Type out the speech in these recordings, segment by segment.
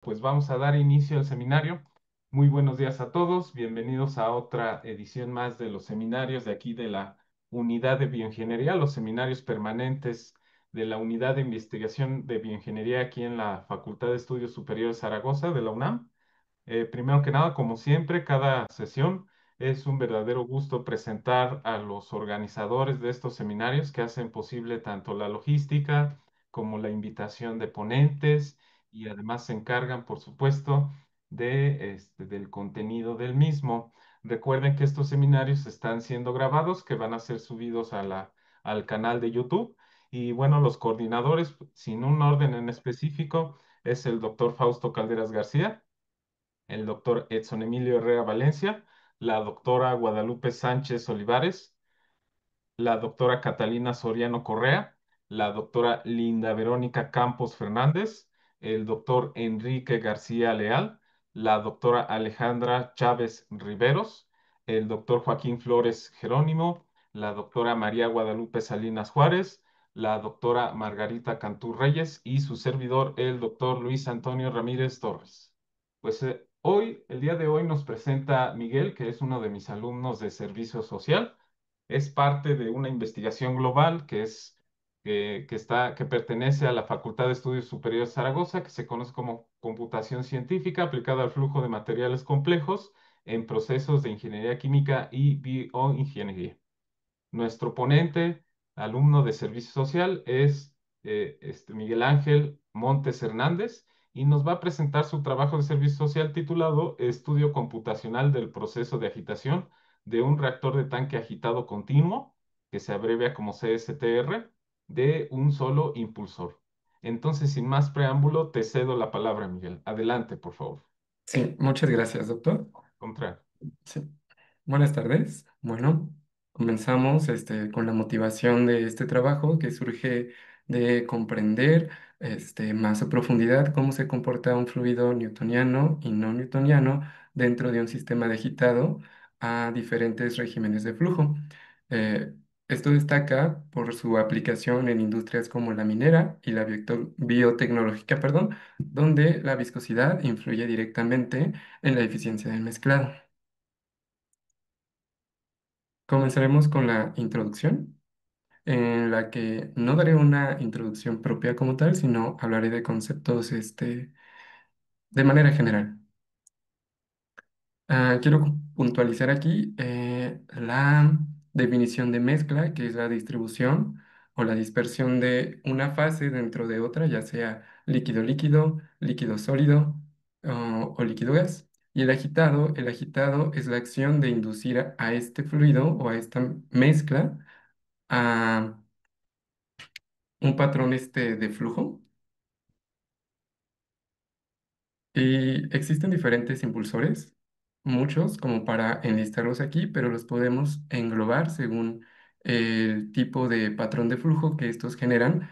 Pues vamos a dar inicio al seminario. Muy buenos días a todos. Bienvenidos a otra edición más de los seminarios de aquí de la Unidad de Bioingeniería, los seminarios permanentes de la Unidad de Investigación de Bioingeniería aquí en la Facultad de Estudios Superiores Zaragoza de la UNAM. Primero que nada, como siempre, cada sesión es un verdadero gusto presentar a los organizadores de estos seminarios que hacen posible tanto la logística como la invitación de ponentes y además se encargan, por supuesto, del contenido del mismo. Recuerden que estos seminarios están siendo grabados, que van a ser subidos al canal de YouTube. Y bueno, los coordinadores, sin un orden en específico, es el doctor Fausto Calderas García, el doctor Edson Emilio Herrera Valencia, la doctora Guadalupe Sánchez Olivares, la doctora Catalina Soriano Correa, la doctora Linda Verónica Campos Fernández, el doctor Enrique García Leal, la doctora Alejandra Chávez Riveros, el doctor Joaquín Flores Jerónimo, la doctora María Guadalupe Salinas Juárez, la doctora Margarita Cantú Reyes y su servidor, el doctor Luis Antonio Ramírez Torres. Pues el día de hoy nos presenta Miguel, que es uno de mis alumnos de servicio social. Es parte de una investigación global que pertenece a la Facultad de Estudios Superiores Zaragoza, que se conoce como computación científica aplicada al flujo de materiales complejos en procesos de ingeniería química y bioingeniería. Nuestro ponente, alumno de Servicio Social, es Miguel Ángel Montes Hernández y nos va a presentar su trabajo de servicio social titulado Estudio computacional del proceso de agitación de un reactor de tanque agitado continuo, que se abrevia como CSTR, de un solo impulsor. Entonces, sin más preámbulo, te cedo la palabra, Miguel. Adelante, por favor. Sí, muchas gracias, doctor. Contrario. Sí. Buenas tardes. Bueno, comenzamos con la motivación de este trabajo que surge de comprender más a profundidad cómo se comporta un fluido newtoniano y no newtoniano dentro de un sistema de agitado a diferentes regímenes de flujo. Eh, Esto destaca por su aplicación en industrias como la minera y la biotecnológica, perdón, donde la viscosidad influye directamente en la eficiencia del mezclado. Comenzaremos con la introducción, en la que no daré una introducción propia como tal, sino hablaré de conceptos de manera general. Quiero puntualizar aquí la definición de mezcla, que es la distribución o la dispersión de una fase dentro de otra, ya sea líquido-líquido, líquido sólido o líquido gas. Y el agitado es la acción de inducir a este fluido o a esta mezcla a un patrón de flujo. Y existen diferentes impulsores, muchos como para enlistarlos aquí, pero los podemos englobar según el tipo de patrón de flujo que estos generan.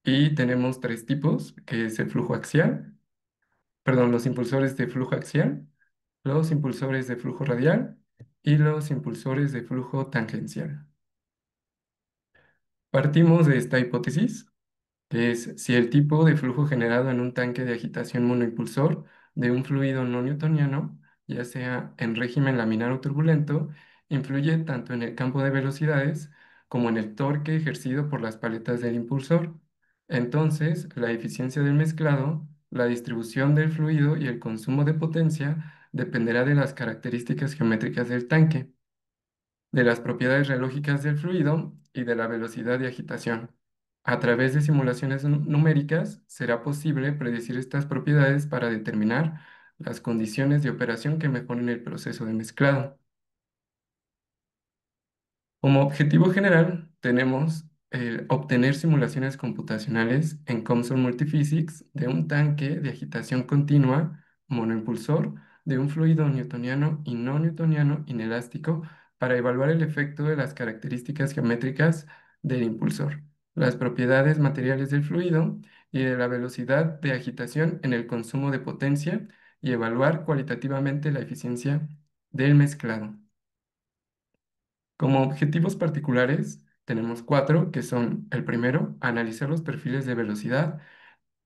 Y tenemos tres tipos, que es el flujo axial, perdón, los impulsores de flujo axial, los impulsores de flujo radial y los impulsores de flujo tangencial. Partimos de esta hipótesis que es si el tipo de flujo generado en un tanque de agitación monoimpulsor de un fluido no newtoniano, ya sea en régimen laminar o turbulento, influye tanto en el campo de velocidades como en el torque ejercido por las paletas del impulsor. Entonces, la eficiencia del mezclado, la distribución del fluido y el consumo de potencia dependerá de las características geométricas del tanque, de las propiedades reológicas del fluido y de la velocidad de agitación. A través de simulaciones numéricas será posible predecir estas propiedades para determinar las condiciones de operación que mejoren el proceso de mezclado. Como objetivo general, tenemos el obtener simulaciones computacionales en COMSOL Multiphysics de un tanque de agitación continua monoimpulsor de un fluido newtoniano y no newtoniano inelástico para evaluar el efecto de las características geométricas del impulsor, las propiedades materiales del fluido y de la velocidad de agitación en el consumo de potencia y evaluar cualitativamente la eficiencia del mezclado. Como objetivos particulares, tenemos cuatro, que son el primero, analizar los perfiles de velocidad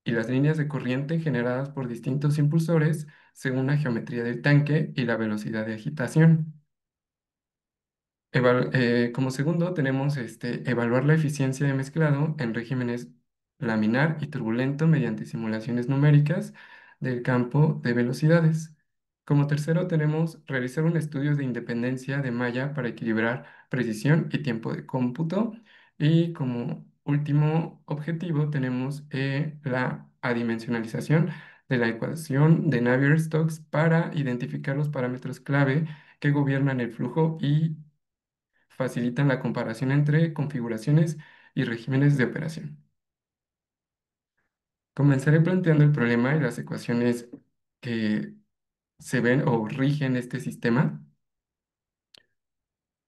y las líneas de corriente generadas por distintos impulsores según la geometría del tanque y la velocidad de agitación. Como segundo, tenemos evaluar la eficiencia de mezclado en regímenes laminar y turbulento mediante simulaciones numéricas del campo de velocidades. Como tercero, tenemos realizar un estudio de independencia de malla para equilibrar precisión y tiempo de cómputo. Y como último objetivo, tenemos la adimensionalización de la ecuación de Navier-Stokes para identificar los parámetros clave que gobiernan el flujo y facilitan la comparación entre configuraciones y regímenes de operación. Comenzaré planteando el problema y las ecuaciones que se ven o rigen este sistema.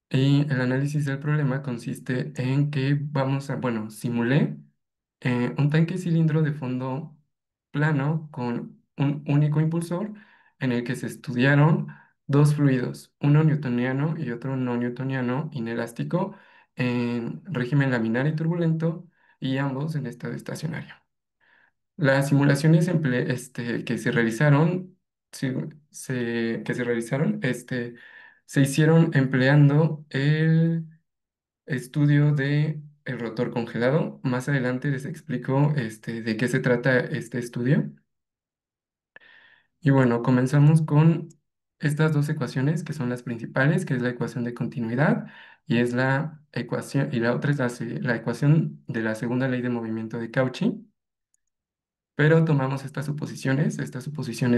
Y el análisis del problema consiste en que bueno, simulé un tanque cilindro de fondo plano con un único impulsor en el que se estudiaron dos fluidos, uno newtoniano y otro no newtoniano inelástico en régimen laminar y turbulento y ambos en estado estacionario. Las simulaciones que se realizaron, se hicieron empleando el estudio de el rotor congelado. Más adelante les explico de qué se trata este estudio. Y bueno, comenzamos con estas dos ecuaciones que son las principales, que es la ecuación de continuidad y es la ecuación, y la otra es la ecuación de la segunda ley de movimiento de Cauchy. Pero tomamos estas suposiciones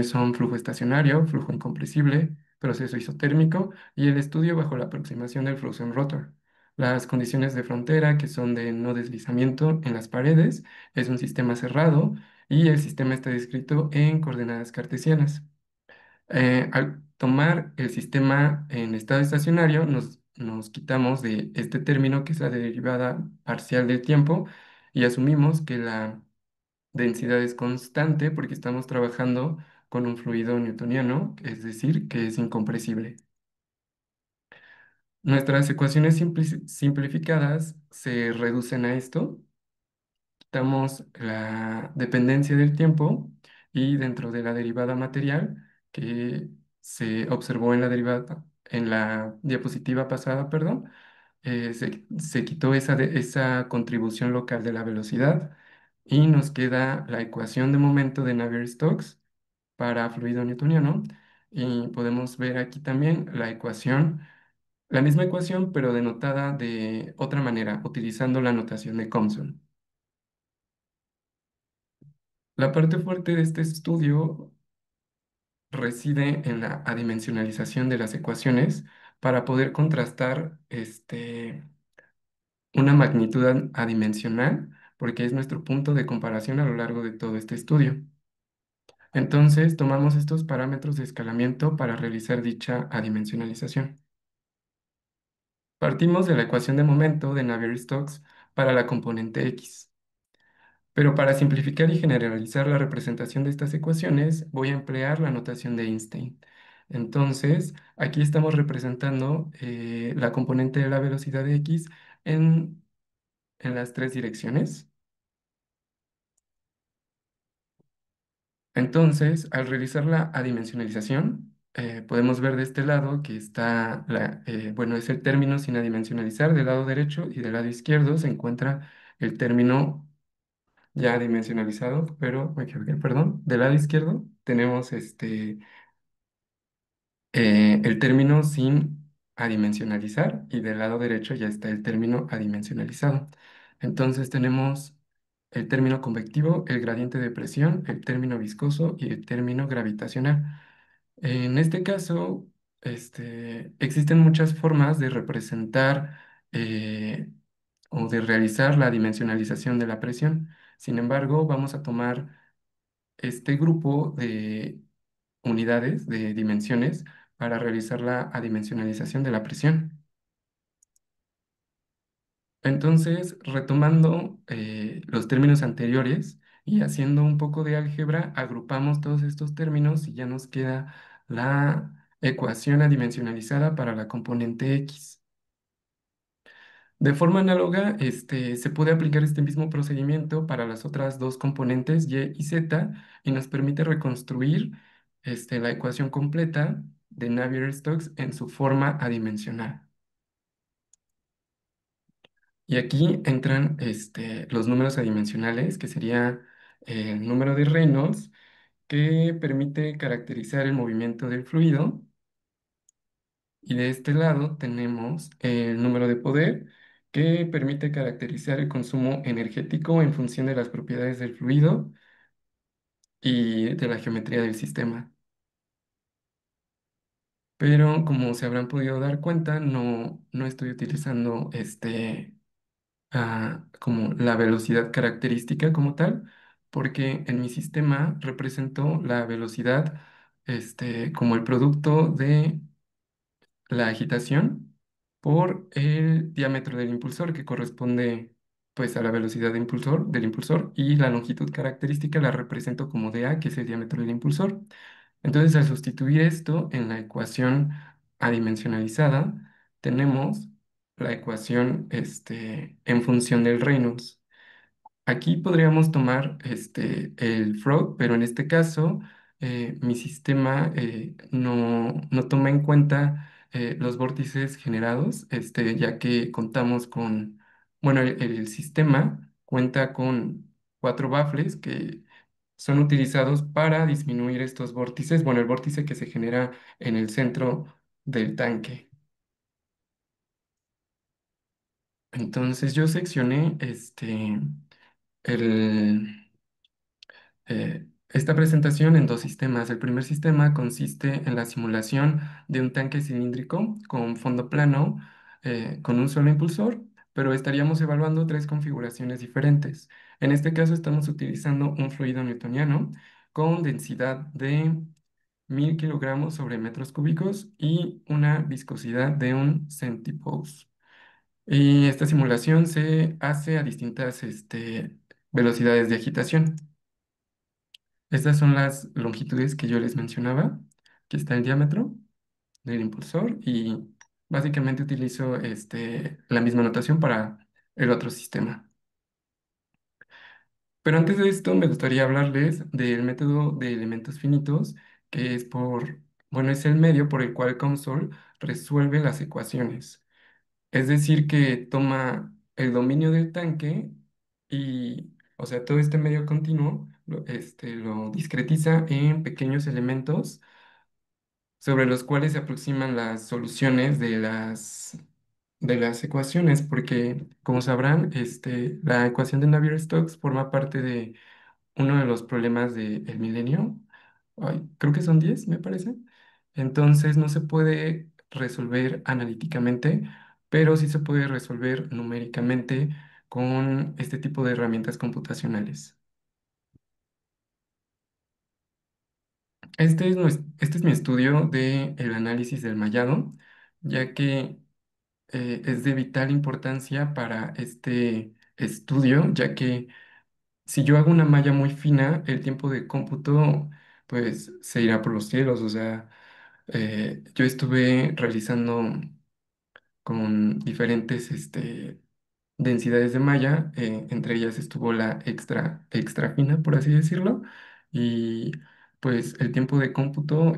son flujo estacionario, flujo incompresible, proceso isotérmico y el estudio bajo la aproximación del flujo en rotor. Las condiciones de frontera, que son de no deslizamiento en las paredes, es un sistema cerrado y el sistema está descrito en coordenadas cartesianas. Al tomar el sistema en estado estacionario, nos quitamos de este término que es la derivada parcial del tiempo y asumimos que la densidad es constante porque estamos trabajando con un fluido newtoniano, es decir, que es incompresible. Nuestras ecuaciones simplificadas se reducen a esto. Quitamos la dependencia del tiempo y dentro de la derivada material que se observó en la derivada, en la diapositiva pasada, perdón, se quitó esa contribución local de la velocidad y nos queda la ecuación de momento de Navier-Stokes para fluido newtoniano y podemos ver aquí también la misma ecuación pero denotada de otra manera, utilizando la notación de Thomson. La parte fuerte de este estudio reside en la adimensionalización de las ecuaciones para poder contrastar una magnitud adimensional, porque es nuestro punto de comparación a lo largo de todo este estudio. Entonces, tomamos estos parámetros de escalamiento para realizar dicha adimensionalización. Partimos de la ecuación de momento de Navier-Stokes para la componente X. Pero para simplificar y generalizar la representación de estas ecuaciones, voy a emplear la notación de Einstein. Entonces, aquí estamos representando la componente de la velocidad de X en, en las tres direcciones. Entonces, al realizar la adimensionalización, podemos ver de este lado que está, bueno, es el término sin adimensionalizar del lado derecho y del lado izquierdo se encuentra el término ya dimensionalizado, pero me equivoqué, perdón. Del lado izquierdo tenemos el término sin adimensionalizar y del lado derecho ya está el término adimensionalizado. Entonces tenemos el término convectivo, el gradiente de presión, el término viscoso y el término gravitacional. En este caso, existen muchas formas de representar eh, o de realizar la dimensionalización de la presión. Sin embargo, vamos a tomar este grupo de unidades, de dimensiones, para realizar la adimensionalización de la presión. Entonces, retomando los términos anteriores y haciendo un poco de álgebra, agrupamos todos estos términos y ya nos queda la ecuación adimensionalizada para la componente X. De forma análoga, se puede aplicar este mismo procedimiento para las otras dos componentes Y y Z y nos permite reconstruir la ecuación completa de Navier-Stokes en su forma adimensional. Y aquí entran los números adimensionales, que sería el número de Reynolds, que permite caracterizar el movimiento del fluido. Y de este lado tenemos el número de poder, que permite caracterizar el consumo energético en función de las propiedades del fluido y de la geometría del sistema. Pero como se habrán podido dar cuenta, no estoy utilizando como la velocidad característica como tal, porque en mi sistema represento la velocidad como el producto de la agitación por el diámetro del impulsor, que corresponde pues a la velocidad del impulsor, y la longitud característica la represento como dA, que es el diámetro del impulsor. Entonces, al sustituir esto en la ecuación adimensionalizada, tenemos la ecuación en función del Reynolds. Aquí podríamos tomar el Frog, pero en este caso mi sistema no toma en cuenta los vórtices generados, ya que contamos con, bueno, el sistema cuenta con cuatro baffles que son utilizados para disminuir estos vórtices, bueno, el vórtice que se genera en el centro del tanque. Entonces yo seccioné el esta presentación en dos sistemas. El primer sistema consiste en la simulación de un tanque cilíndrico con fondo plano, con un solo impulsor, pero estaríamos evaluando tres configuraciones diferentes. En este caso estamos utilizando un fluido newtoniano con densidad de 1000 kilogramos sobre metros cúbicos y una viscosidad de un centipose. Y esta simulación se hace a distintas velocidades de agitación. Estas son las longitudes que yo les mencionaba. Aquí está el diámetro del impulsor y básicamente utilizo la misma notación para el otro sistema. Pero antes de esto me gustaría hablarles del método de elementos finitos, que es bueno, es el medio por el cual COMSOL resuelve las ecuaciones. Es decir, que toma el dominio del tanque y, o sea, todo este medio continuo lo discretiza en pequeños elementos sobre los cuales se aproximan las soluciones de las ecuaciones, porque, como sabrán, la ecuación de Navier-Stokes forma parte de uno de los problemas del milenio. Ay, creo que son 10 me parece. Entonces no se puede resolver analíticamente, pero sí se puede resolver numéricamente con este tipo de herramientas computacionales. Este es mi estudio del análisis del mallado, ya que es de vital importancia para este estudio, ya que si yo hago una malla muy fina, el tiempo de cómputo pues se irá por los cielos. O sea, yo estuve realizando con diferentes densidades de malla, entre ellas estuvo la extra fina, por así decirlo, y pues el tiempo de cómputo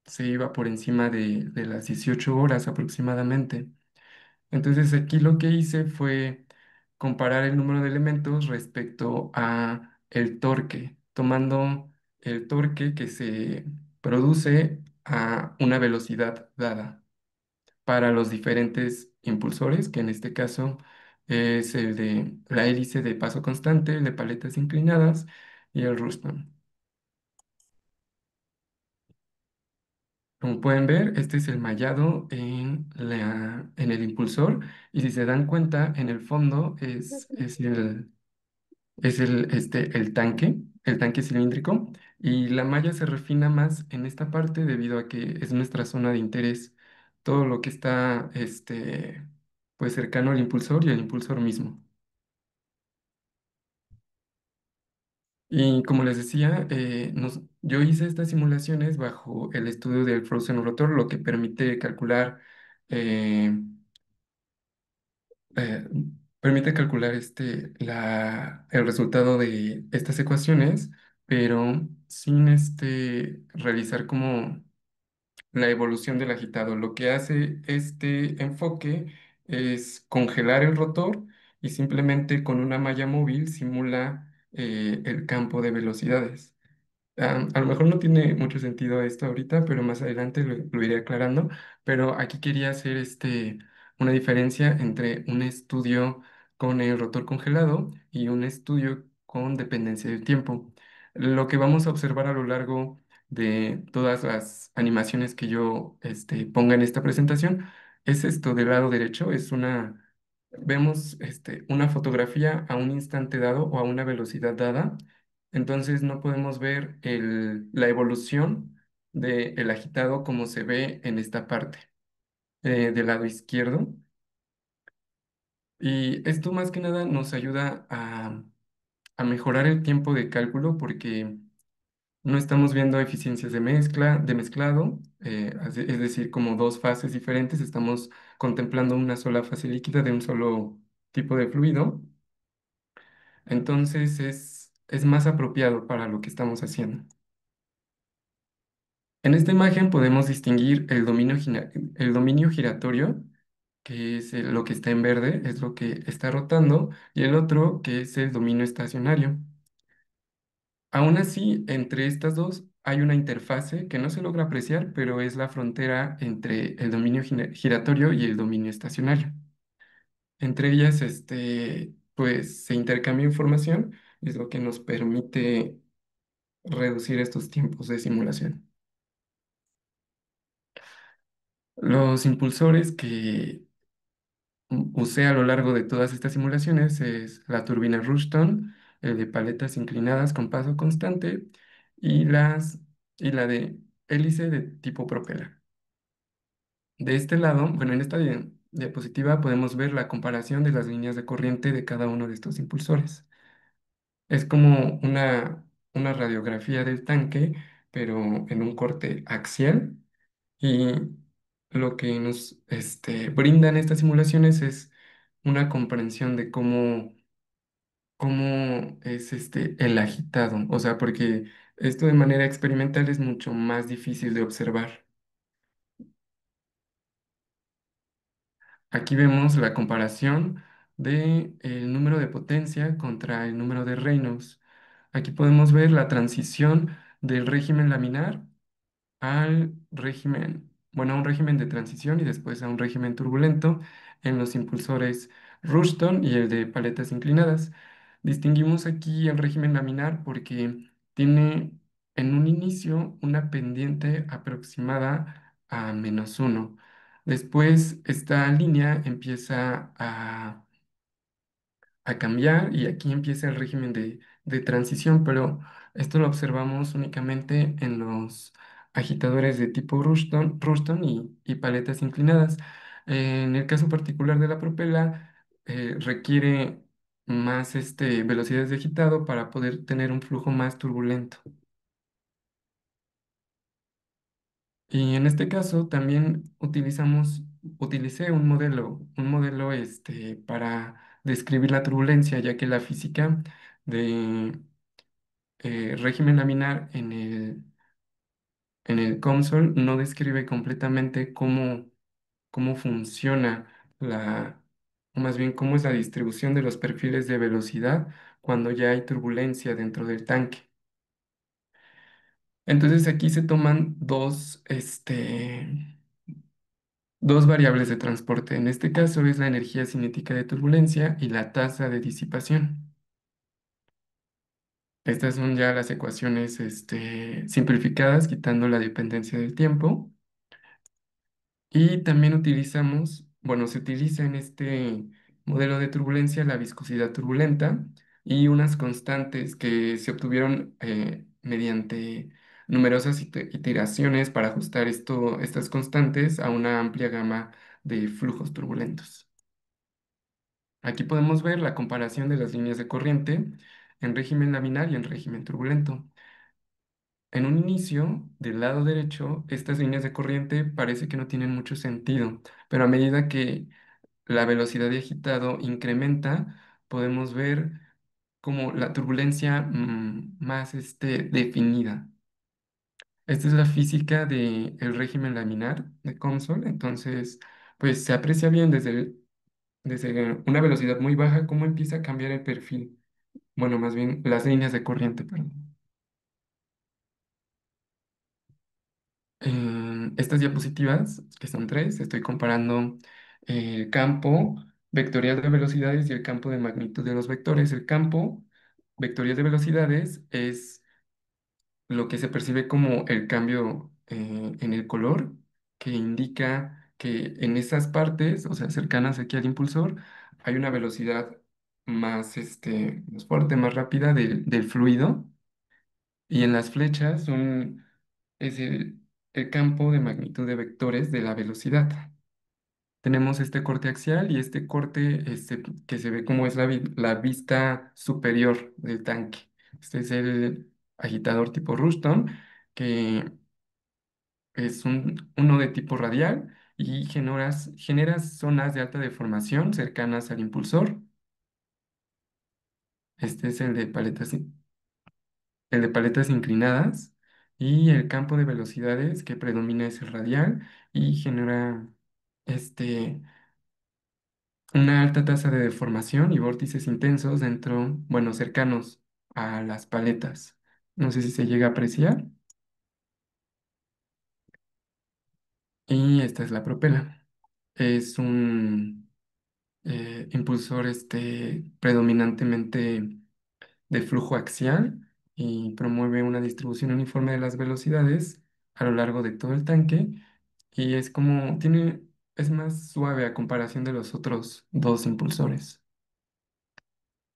se iba por encima de las 18 horas aproximadamente. Entonces aquí lo que hice fue comparar el número de elementos respecto a el torque, tomando el torque que se produce a una velocidad dada para los diferentes impulsores, que en este caso es el de la hélice de paso constante, el de paletas inclinadas y el Ruston. Como pueden ver, este es el mallado en el impulsor, y si se dan cuenta, en el fondo es el tanque cilíndrico, y la malla se refina más en esta parte debido a que es nuestra zona de interés, todo lo que está pues cercano al impulsor y al impulsor mismo. Y como les decía, yo hice estas simulaciones bajo el estudio del Frozen Rotor, lo que permite calcular eh, eh, permite calcular el resultado de estas ecuaciones, pero sin realizar como la evolución del agitado. Lo que hace este enfoque es congelar el rotor y simplemente con una malla móvil simula el campo de velocidades. A lo mejor no tiene mucho sentido esto ahorita, pero más adelante lo iré aclarando. Pero aquí quería hacer una diferencia entre un estudio con el rotor congelado y un estudio con dependencia del tiempo. Lo que vamos a observar a lo largo de todas las animaciones que yo ponga en esta presentación es esto del lado derecho, vemos una fotografía a un instante dado o a una velocidad dada, entonces no podemos ver la evolución del agitado como se ve en esta parte del lado izquierdo. Y esto más que nada nos ayuda a mejorar el tiempo de cálculo porque no estamos viendo eficiencias de mezclado, es decir, como dos fases diferentes, estamos contemplando una sola fase líquida de un solo tipo de fluido. Entonces es más apropiado para lo que estamos haciendo. En esta imagen podemos distinguir el dominio giratorio, que es lo que está en verde, es lo que está rotando, y el otro que es el dominio estacionario. Aún así, entre estas dos hay una interfase que no se logra apreciar, pero es la frontera entre el dominio giratorio y el dominio estacionario. Entre ellas, pues se intercambia información, y es lo que nos permite reducir estos tiempos de simulación. Los impulsores que usé a lo largo de todas estas simulaciones es la turbina Rushton, el de paletas inclinadas con paso constante y, y la de hélice de tipo propeller. De este lado, bueno, en esta diapositiva podemos ver la comparación de las líneas de corriente de cada uno de estos impulsores. Es como una radiografía del tanque, pero en un corte axial. Y lo que nos brindan estas simulaciones es una comprensión de cómo es el agitado. O sea, porque esto de manera experimental es mucho más difícil de observar. Aquí vemos la comparación de el número de potencia contra el número de Reynolds. Aquí podemos ver la transición del régimen laminar al régimen, bueno, a un régimen de transición y después a un régimen turbulento en los impulsores Rushton y el de paletas inclinadas. Distinguimos aquí el régimen laminar porque tiene en un inicio una pendiente aproximada a -1. Después esta línea empieza a cambiar y aquí empieza el régimen de transición, pero esto lo observamos únicamente en los agitadores de tipo Ruston y paletas inclinadas. En el caso particular de la propela, requiere más velocidades de agitado para poder tener un flujo más turbulento. Y en este caso también utilicé un modelo para describir la turbulencia, ya que la física de régimen laminar en el COMSOL no describe completamente cómo funciona o más bien cómo es la distribución de los perfiles de velocidad cuando ya hay turbulencia dentro del tanque. Entonces aquí se toman dos variables de transporte. En este caso es la energía cinética de turbulencia y la tasa de disipación. Estas son ya las ecuaciones simplificadas, quitando la dependencia del tiempo. Y también bueno, se utiliza en este modelo de turbulencia la viscosidad turbulenta y unas constantes que se obtuvieron mediante numerosas iteraciones para ajustar estas constantes a una amplia gama de flujos turbulentos. Aquí podemos ver la comparación de las líneas de corriente en régimen laminar y en régimen turbulento. En un inicio, del lado derecho, estas líneas de corriente parece que no tienen mucho sentido, pero a medida que la velocidad de agitado incrementa, podemos ver como la turbulencia más definida. Esta es la física del régimen laminar de COMSOL, entonces pues se aprecia bien desde una velocidad muy baja cómo empieza a cambiar el perfil, bueno, más bien las líneas de corriente, perdón. En estas diapositivas, que son tres, estoy comparando el campo vectorial de velocidades y el campo de magnitud de los vectores. El campo vectorial de velocidades es lo que se percibe como el cambio en el color, que indica que en esas partes, o sea, cercanas aquí al impulsor, hay una velocidad más fuerte, más rápida del fluido. Y en las flechas es el campo de magnitud de vectores de la velocidad. Tenemos este corte axial y este corte que se ve como es la vista superior del tanque. Este es el agitador tipo Ruston, que es uno de tipo radial y genera zonas de alta deformación cercanas al impulsor. Este es el de paletas inclinadas y el campo de velocidades que predomina es el radial y genera este, una alta tasa de deformación y vórtices intensos bueno, cercanos a las paletas. No sé si se llega a apreciar. Y esta es la propela. Es un impulsor predominantemente de flujo axial y promueve una distribución uniforme de las velocidades a lo largo de todo el tanque y es más suave a comparación de los otros dos impulsores.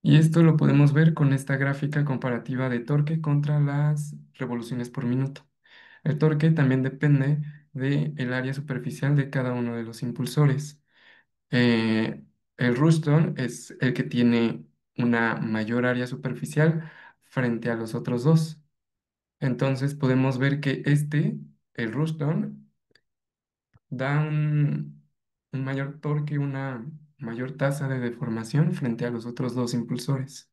Y esto lo podemos ver con esta gráfica comparativa de torque contra las revoluciones por minuto. El torque también depende del área superficial de cada uno de los impulsores. Eh, el Ruston es el que tiene una mayor área superficial frente a los otros dos. Entonces podemos ver que el Ruston, da un mayor torque, una mayor tasa de deformación frente a los otros dos impulsores.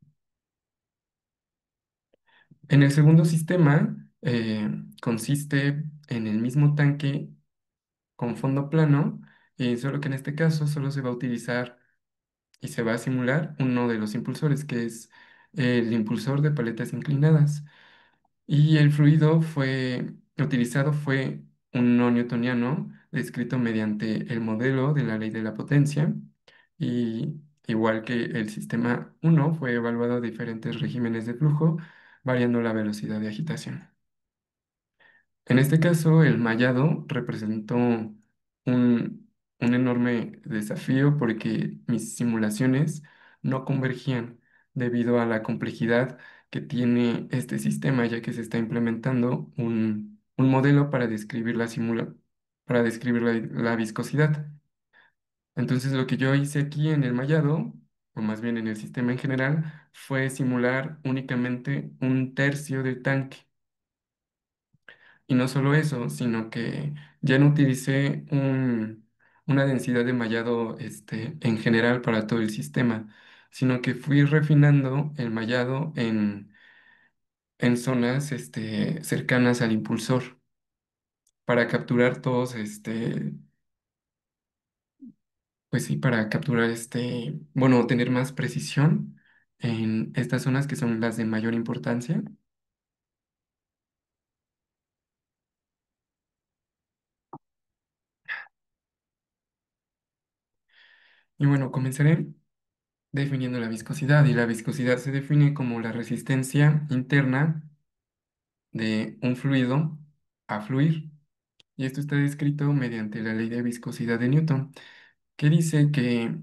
En el segundo sistema consiste en el mismo tanque con fondo plano, solo que en este caso solo se va a utilizar y se va a simular uno de los impulsores, que es el impulsor de paletas inclinadas. Y el fluido utilizado fue un no newtoniano descrito mediante el modelo de la ley de la potencia. Y igual que el sistema uno fue evaluado a diferentes regímenes de flujo, variando la velocidad de agitación. En este caso, el mallado representó un enorme desafío porque mis simulaciones no convergían debido a la complejidad que tiene este sistema, ya que se está implementando un modelo para describir la viscosidad. Entonces, lo que yo hice aquí en el mallado, o más bien en el sistema en general, fue simular únicamente un tercio del tanque. Y no solo eso, sino que ya no utilicé una densidad de mallado en general para todo el sistema, sino que fui refinando el mallado en zonas cercanas al impulsor para capturar pues sí, para capturar bueno, tener más precisión en estas zonas que son las de mayor importancia. Y bueno, comenzaré definiendo la viscosidad, y la viscosidad se define como la resistencia interna de un fluido a fluir. Y esto está descrito mediante la ley de viscosidad de Newton, que dice que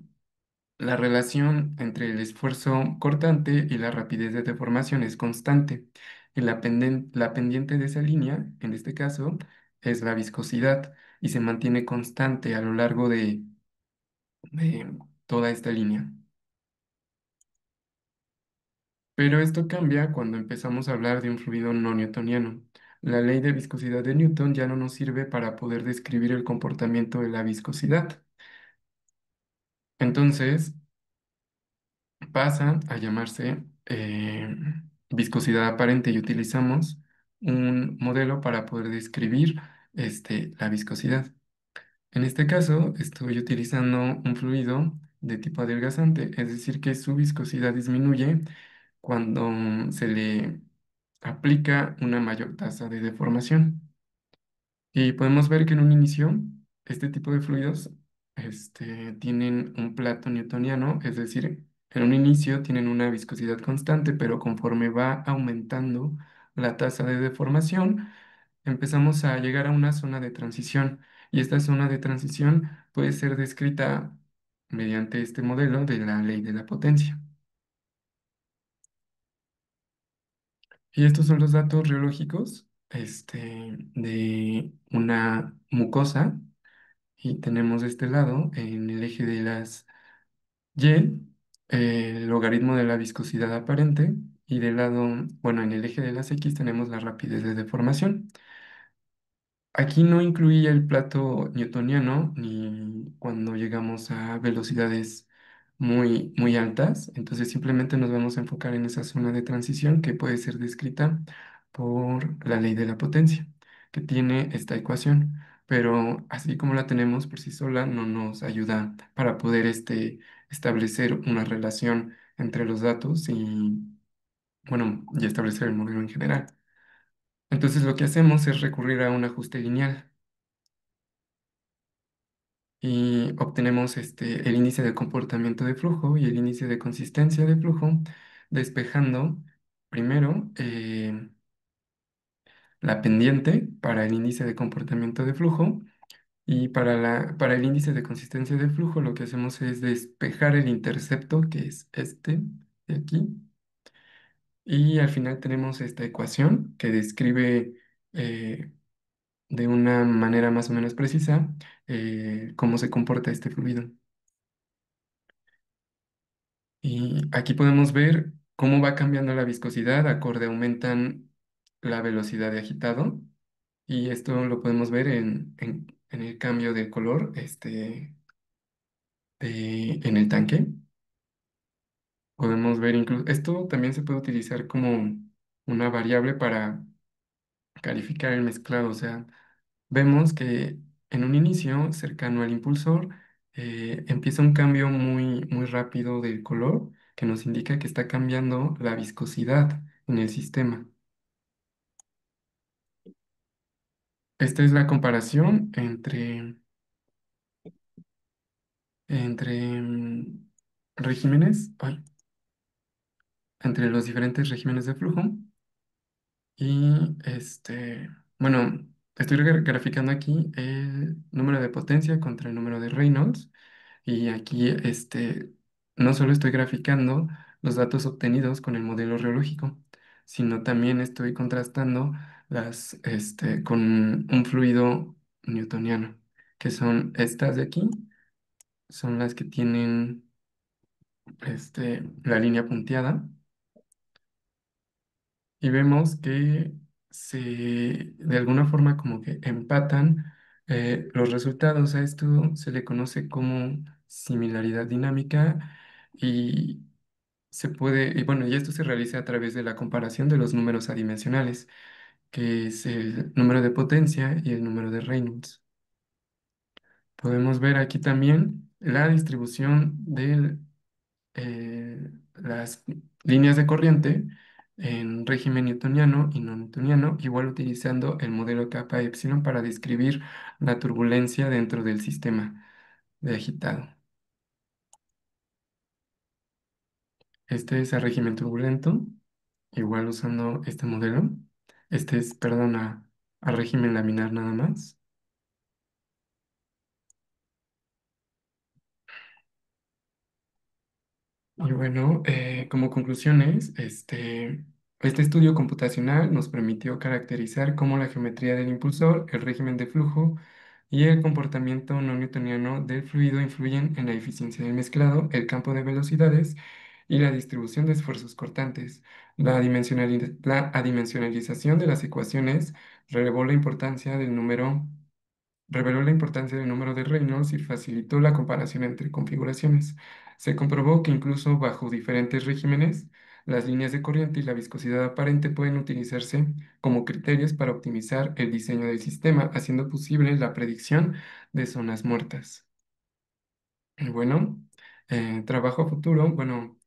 la relación entre el esfuerzo cortante y la rapidez de deformación es constante. Y la pendiente de esa línea, en este caso, es la viscosidad y se mantiene constante a lo largo de toda esta línea. Pero esto cambia cuando empezamos a hablar de un fluido no newtoniano. La ley de viscosidad de Newton ya no nos sirve para poder describir el comportamiento de la viscosidad. Entonces pasa a llamarse viscosidad aparente y utilizamos un modelo para poder describir la viscosidad. En este caso, estoy utilizando un fluido de tipo adelgazante, es decir, que su viscosidad disminuye cuando se le aplica una mayor tasa de deformación. Y podemos ver que en un inicio, este tipo de fluidos tienen un plato newtoniano, es decir, en un inicio tienen una viscosidad constante, pero conforme va aumentando la tasa de deformación, empezamos a llegar a una zona de transición. Y esta zona de transición puede ser descrita mediante este modelo de la ley de la potencia. Y estos son los datos rheológicos de una mucosa. Y tenemos de este lado, en el eje de las Y, el logaritmo de la viscosidad aparente. Y del lado, bueno, en el eje de las X tenemos la rapidez de deformación. Aquí no incluía el plato newtoniano ni cuando llegamos a velocidades muy altas, entonces simplemente nos vamos a enfocar en esa zona de transición que puede ser descrita por la ley de la potencia, que tiene esta ecuación, pero así como la tenemos por sí sola no nos ayuda para poder establecer una relación entre los datos y, bueno, y establecer el modelo en general. Entonces lo que hacemos es recurrir a un ajuste lineal y obtenemos el índice de comportamiento de flujo y el índice de consistencia de flujo, despejando primero la pendiente para el índice de comportamiento de flujo y para el índice de consistencia de flujo lo que hacemos es despejar el intercepto, que es este de aquí, y al final tenemos esta ecuación que describe de una manera más o menos precisa cómo se comporta este fluido. Y aquí podemos ver cómo va cambiando la viscosidad, acorde aumentan la velocidad de agitado. Y esto lo podemos ver en el cambio de color en el tanque. Podemos ver incluso, esto también se puede utilizar como una variable para calificar el mezclado. O sea, vemos que en un inicio cercano al impulsor empieza un cambio muy rápido del color que nos indica que está cambiando la viscosidad en el sistema. Esta es la comparación entre regímenes, entre los diferentes regímenes de flujo. Y bueno, estoy graficando aquí el número de potencia contra el número de Reynolds. Y aquí no solo estoy graficando los datos obtenidos con el modelo reológico, sino también estoy contrastando con un fluido newtoniano, que son estas de aquí, son las que tienen la línea punteada. Y vemos que de alguna forma como que empatan los resultados. A esto se le conoce como similaridad dinámica y y bueno, y esto se realiza a través de la comparación de los números adimensionales, que es el número de potencia y el número de Reynolds. Podemos ver aquí también la distribución de las líneas de corriente en régimen newtoniano y no newtoniano, igual utilizando el modelo kappa epsilon para describir la turbulencia dentro del sistema de agitado. Este es el régimen turbulento, igual usando este modelo. Este es, perdón, a régimen laminar nada más. Y bueno, como conclusiones, este estudio computacional nos permitió caracterizar cómo la geometría del impulsor, el régimen de flujo y el comportamiento no newtoniano del fluido influyen en la eficiencia del mezclado, el campo de velocidades y la distribución de esfuerzos cortantes. La adimensionalización de las ecuaciones reveló la importancia del número reveló la importancia del número de reinos y facilitó la comparación entre configuraciones. Se comprobó que incluso bajo diferentes regímenes, las líneas de corriente y la viscosidad aparente pueden utilizarse como criterios para optimizar el diseño del sistema, haciendo posible la predicción de zonas muertas. Y bueno, trabajo a futuro, bueno,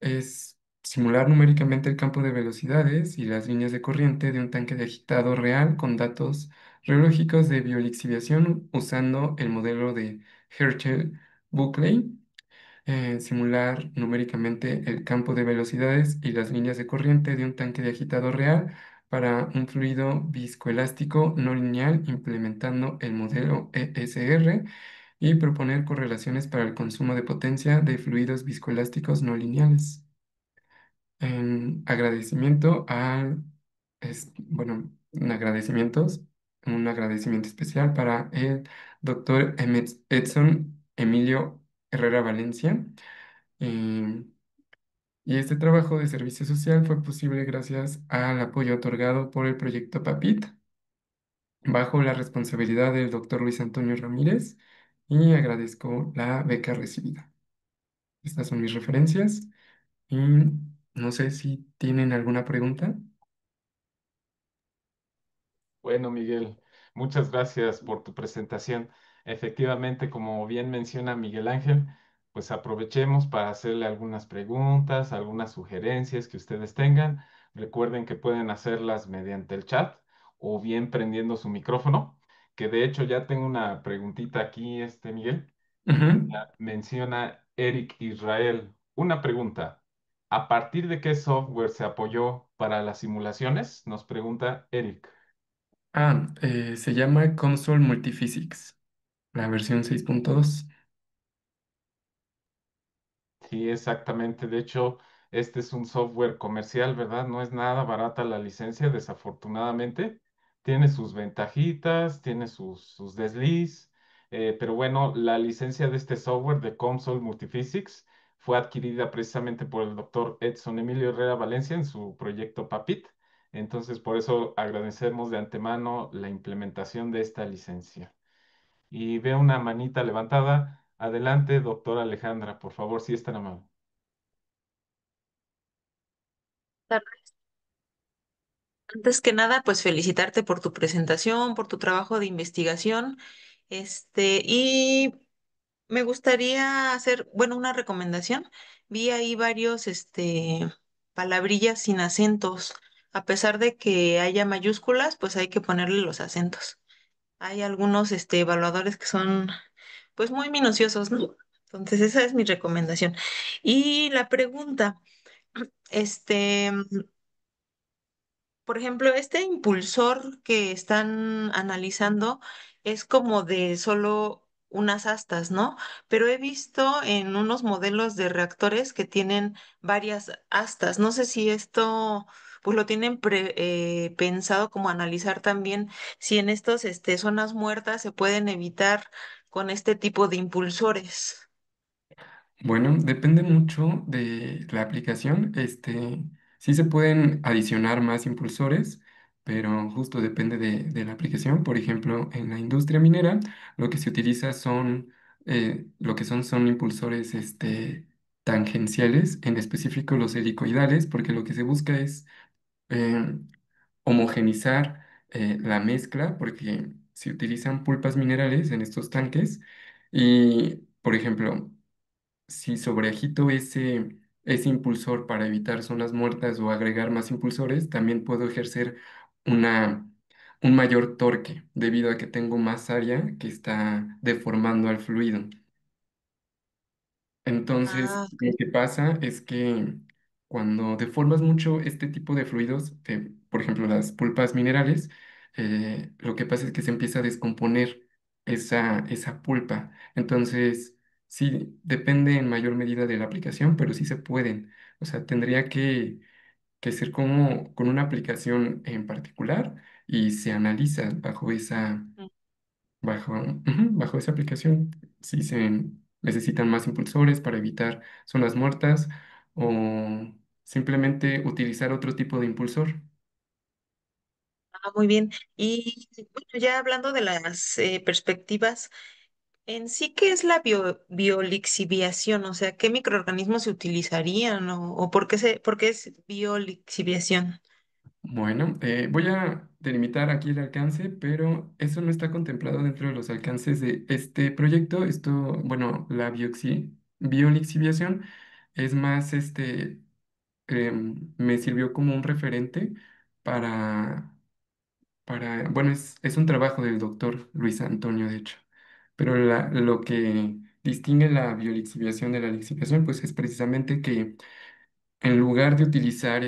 es simular numéricamente el campo de velocidades y las líneas de corriente de un tanque de agitado real con datos reológicos de biolixiviación usando el modelo de Herschel-Buckley. Simular numéricamente el campo de velocidades y las líneas de corriente de un tanque de agitado real para un fluido viscoelástico no lineal implementando el modelo ESR y proponer correlaciones para el consumo de potencia de fluidos viscoelásticos no lineales. En agradecimiento al, bueno, un agradecimiento especial para el doctor Edson Emilio Herrera Valencia. eh, y este trabajo de servicio social fue posible gracias al apoyo otorgado por el proyecto PAPIT, bajo la responsabilidad del doctor Luis Antonio Ramírez, y agradezco la beca recibida. Estas son mis referencias y no sé si tienen alguna pregunta. Bueno, Miguel, muchas gracias por tu presentación. Efectivamente, como bien menciona Miguel Ángel, pues aprovechemos para hacerle algunas preguntas, algunas sugerencias que ustedes tengan. Recuerden que pueden hacerlas mediante el chat o bien prendiendo su micrófono, que de hecho ya tengo una preguntita aquí, Miguel. Ujú. Menciona Eric Israel. Una pregunta. ¿A partir de qué software se apoyó para las simulaciones? Nos pregunta Eric. Se llama Console Multiphysics, la versión 6.2. Sí, exactamente. De hecho, este es un software comercial, ¿verdad? No es nada barata la licencia, desafortunadamente. Tiene sus ventajitas, tiene sus desliz, pero bueno, la licencia de este software de Console Multiphysics fue adquirida precisamente por el doctor Edson Emilio Herrera Valencia en su proyecto PAPIT. Entonces, por eso agradecemos de antemano la implementación de esta licencia. Y veo una manita levantada. Adelante, doctora Alejandra, por favor, si es tan amable. Antes que nada, pues felicitarte por tu presentación, por tu trabajo de investigación. Y me gustaría hacer, bueno, una recomendación. Vi ahí varios, palabrillas sin acentos. A pesar de que haya mayúsculas, pues hay que ponerle los acentos. Hay algunos, evaluadores que son, pues, muy minuciosos, ¿no? Entonces, esa es mi recomendación. Y la pregunta, este, por ejemplo, este impulsor que están analizando es como de solo unas astas, ¿no? Pero he visto en unos modelos de reactores que tienen varias astas. No sé si esto, pues lo tienen pensado como analizar también si en estos, zonas muertas se pueden evitar con este tipo de impulsores. Bueno, depende mucho de la aplicación. Sí se pueden adicionar más impulsores, pero justo depende de la aplicación. Por ejemplo, en la industria minera, lo que se utiliza son impulsores, tangenciales, en específico los helicoidales, porque lo que se busca es eh, homogenizar la mezcla, porque se utilizan pulpas minerales en estos tanques y, por ejemplo, si sobreagito ese impulsor para evitar zonas muertas o agregar más impulsores, también puedo ejercer una, un mayor torque debido a que tengo más área que está deformando al fluido. Entonces, Ah, lo ok. que pasa es que cuando deformas mucho este tipo de fluidos, por ejemplo, las pulpas minerales, lo que pasa es que se empieza a descomponer esa pulpa. Entonces, sí, depende en mayor medida de la aplicación, pero sí se pueden. O sea, tendría que ser como con una aplicación en particular y se analiza bajo esa aplicación, si se necesitan más impulsores para evitar zonas muertas o simplemente utilizar otro tipo de impulsor. Ah, muy bien. Y bueno, ya hablando de las perspectivas, en sí, ¿qué es la biolixiviación? O sea, ¿qué microorganismos se utilizarían o por qué es biolixiviación? Bueno, voy a delimitar aquí el alcance, pero eso no está contemplado dentro de los alcances de este proyecto. Esto, bueno, la biolixiviación es más, me sirvió como un referente para, bueno, es un trabajo del doctor Luis Antonio, de hecho, pero lo que distingue la biolixiviación de la lixiviación, pues es precisamente que en lugar de utilizar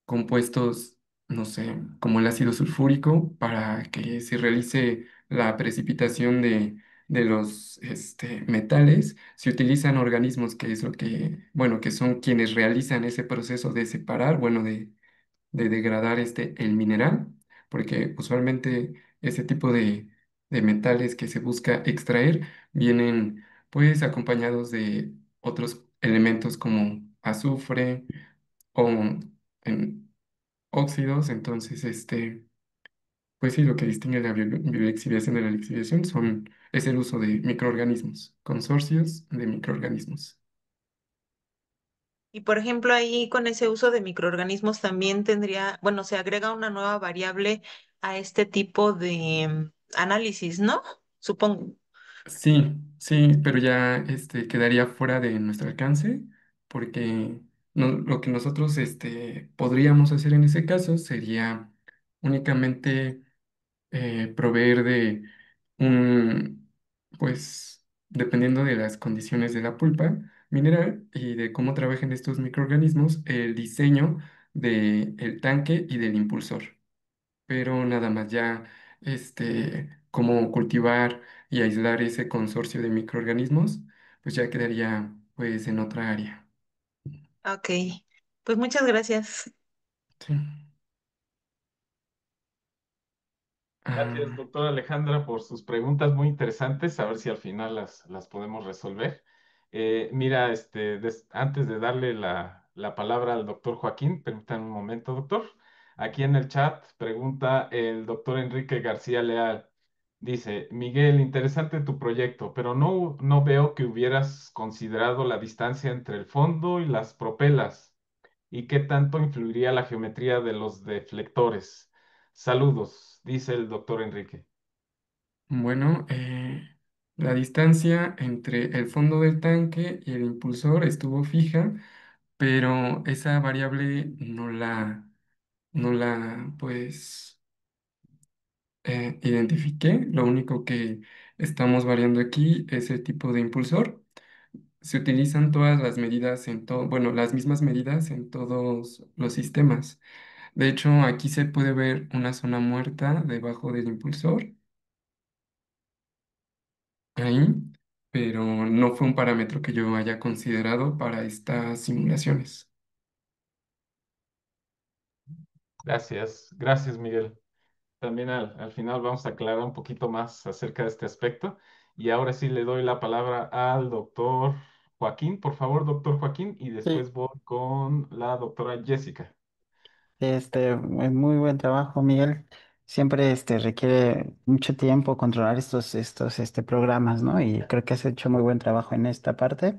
compuestos, no sé, como el ácido sulfúrico, para que se realice la precipitación de los metales, se utilizan organismos que es lo que, bueno, que son quienes realizan ese proceso de separar, bueno, de degradar el mineral, porque usualmente ese tipo de metales que se busca extraer vienen pues acompañados de otros elementos como azufre o en óxidos. Entonces, pues sí, lo que distingue la bioexhibición de la lixiviación es el uso de microorganismos, consorcios de microorganismos. Y por ejemplo, ahí con ese uso de microorganismos también tendría, bueno, se agrega una nueva variable a este tipo de análisis, ¿no? Supongo. Sí, sí, pero ya quedaría fuera de nuestro alcance, porque lo que nosotros podríamos hacer en ese caso sería únicamente proveer de un, pues, dependiendo de las condiciones de la pulpa mineral y de cómo trabajen estos microorganismos, el diseño del tanque y del impulsor, pero nada más ya cómo cultivar y aislar ese consorcio de microorganismos, pues ya quedaría pues en otra área. Ok, pues muchas gracias. Sí. Gracias, Ah, doctora Alejandra, por sus preguntas muy interesantes. A ver si al final las podemos resolver. Mira, antes de darle la palabra al doctor Joaquín, permítanme un momento, doctor. Aquí en el chat pregunta el doctor Enrique García Leal. Dice, Miguel, interesante tu proyecto, pero no veo que hubieras considerado la distancia entre el fondo y las propelas y qué tanto influiría la geometría de los deflectores. Saludos, dice el doctor Enrique. bueno, la distancia entre el fondo del tanque y el impulsor estuvo fija, pero esa variable no la, pues, identifiqué. Lo único que estamos variando aquí es el tipo de impulsor. Se utilizan todas las medidas en todo, bueno, las mismas medidas en todos los sistemas. De hecho, aquí se puede ver una zona muerta debajo del impulsor, ahí, pero no fue un parámetro que yo haya considerado para estas simulaciones. Gracias, gracias, Miguel. También al final vamos a aclarar un poquito más acerca de este aspecto. Y ahora sí le doy la palabra al doctor Joaquín, por favor, doctor Joaquín, y Sí, después voy con la doctora Jessica. muy buen trabajo, Miguel. Siempre requiere mucho tiempo controlar estos programas, ¿no? Y creo que has hecho muy buen trabajo en esta parte.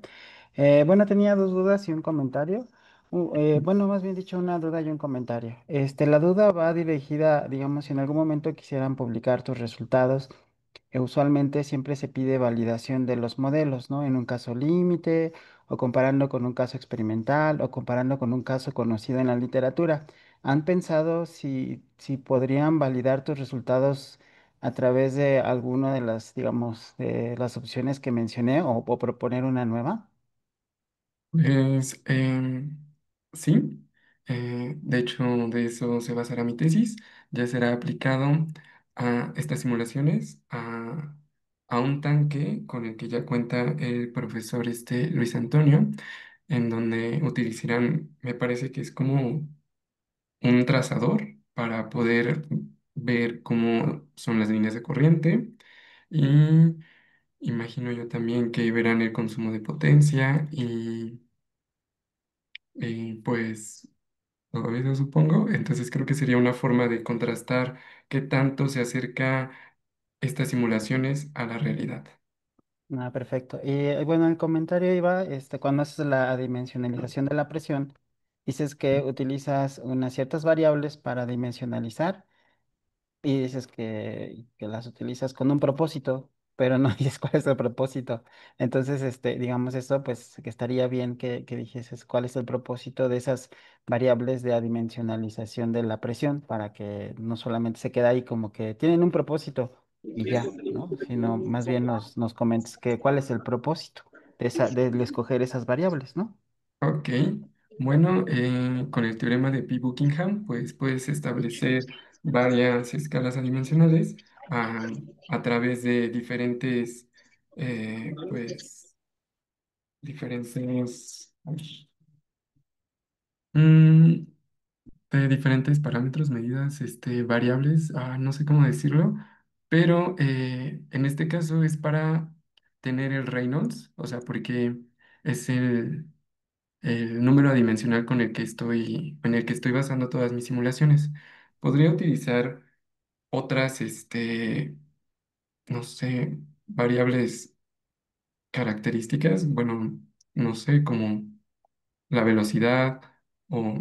Bueno, tenía dos dudas y un comentario. Bueno, más bien dicho, una duda y un comentario. La duda va dirigida, digamos, si en algún momento quisieran publicar tus resultados. Usualmente siempre se pide validación de los modelos, ¿no? En un caso límite, o comparando con un caso experimental, o comparando con un caso conocido en la literatura. ¿Han pensado si podrían validar tus resultados a través de alguna de las, digamos, de las opciones que mencioné o proponer una nueva? Pues sí, de hecho de eso se basará mi tesis. Ya será aplicado a estas simulaciones, a un tanque con el que ya cuenta el profesor Luis Antonio, en donde utilizarán, me parece que es como un trazador para poder ver cómo son las líneas de corriente, y imagino yo también que verán el consumo de potencia y pues todo eso supongo. Entonces creo que sería una forma de contrastar qué tanto se acerca estas simulaciones a la realidad. Ah, perfecto. Y bueno, el comentario iba, cuando haces la dimensionalización de la presión, dices que utilizas unas ciertas variables para dimensionalizar y dices que las utilizas con un propósito, pero no dices cuál es el propósito. Entonces, digamos esto, pues que estaría bien que dijeses cuál es el propósito de esas variables de adimensionalización de la presión para que no solamente se quede ahí como que tienen un propósito y ya, ¿no? Sino más bien nos comentes que cuál es el propósito de escoger esas variables, ¿no? Ok, bueno, con el teorema de P. Buckingham, pues puedes establecer varias escalas adimensionales a través de diferentes, pues, diferentes, mm, de diferentes parámetros, medidas, variables, no sé cómo decirlo, pero en este caso es para tener el Reynolds, o sea, porque es el número adimensional en el que estoy basando todas mis simulaciones. Podría utilizar otras, no sé, variables características, bueno, no sé, como la velocidad o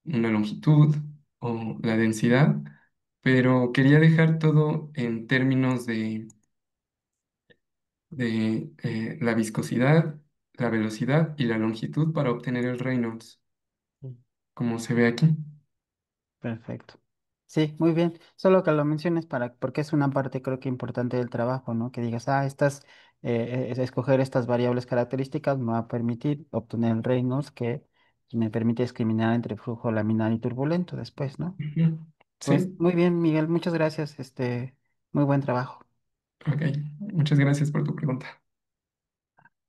una longitud o la densidad, pero quería dejar todo en términos de la viscosidad, la velocidad y la longitud para obtener el Reynolds, como se ve aquí. Perfecto. Sí, muy bien. Solo que lo menciones porque es una parte creo que importante del trabajo, ¿no? Que digas, escoger estas variables características me va a permitir obtener el Reynolds que me permite discriminar entre flujo laminar y turbulento después, ¿no? Ujú. Pues Sí, muy bien, Miguel, muchas gracias. Muy buen trabajo. ok. Muchas gracias por tu pregunta.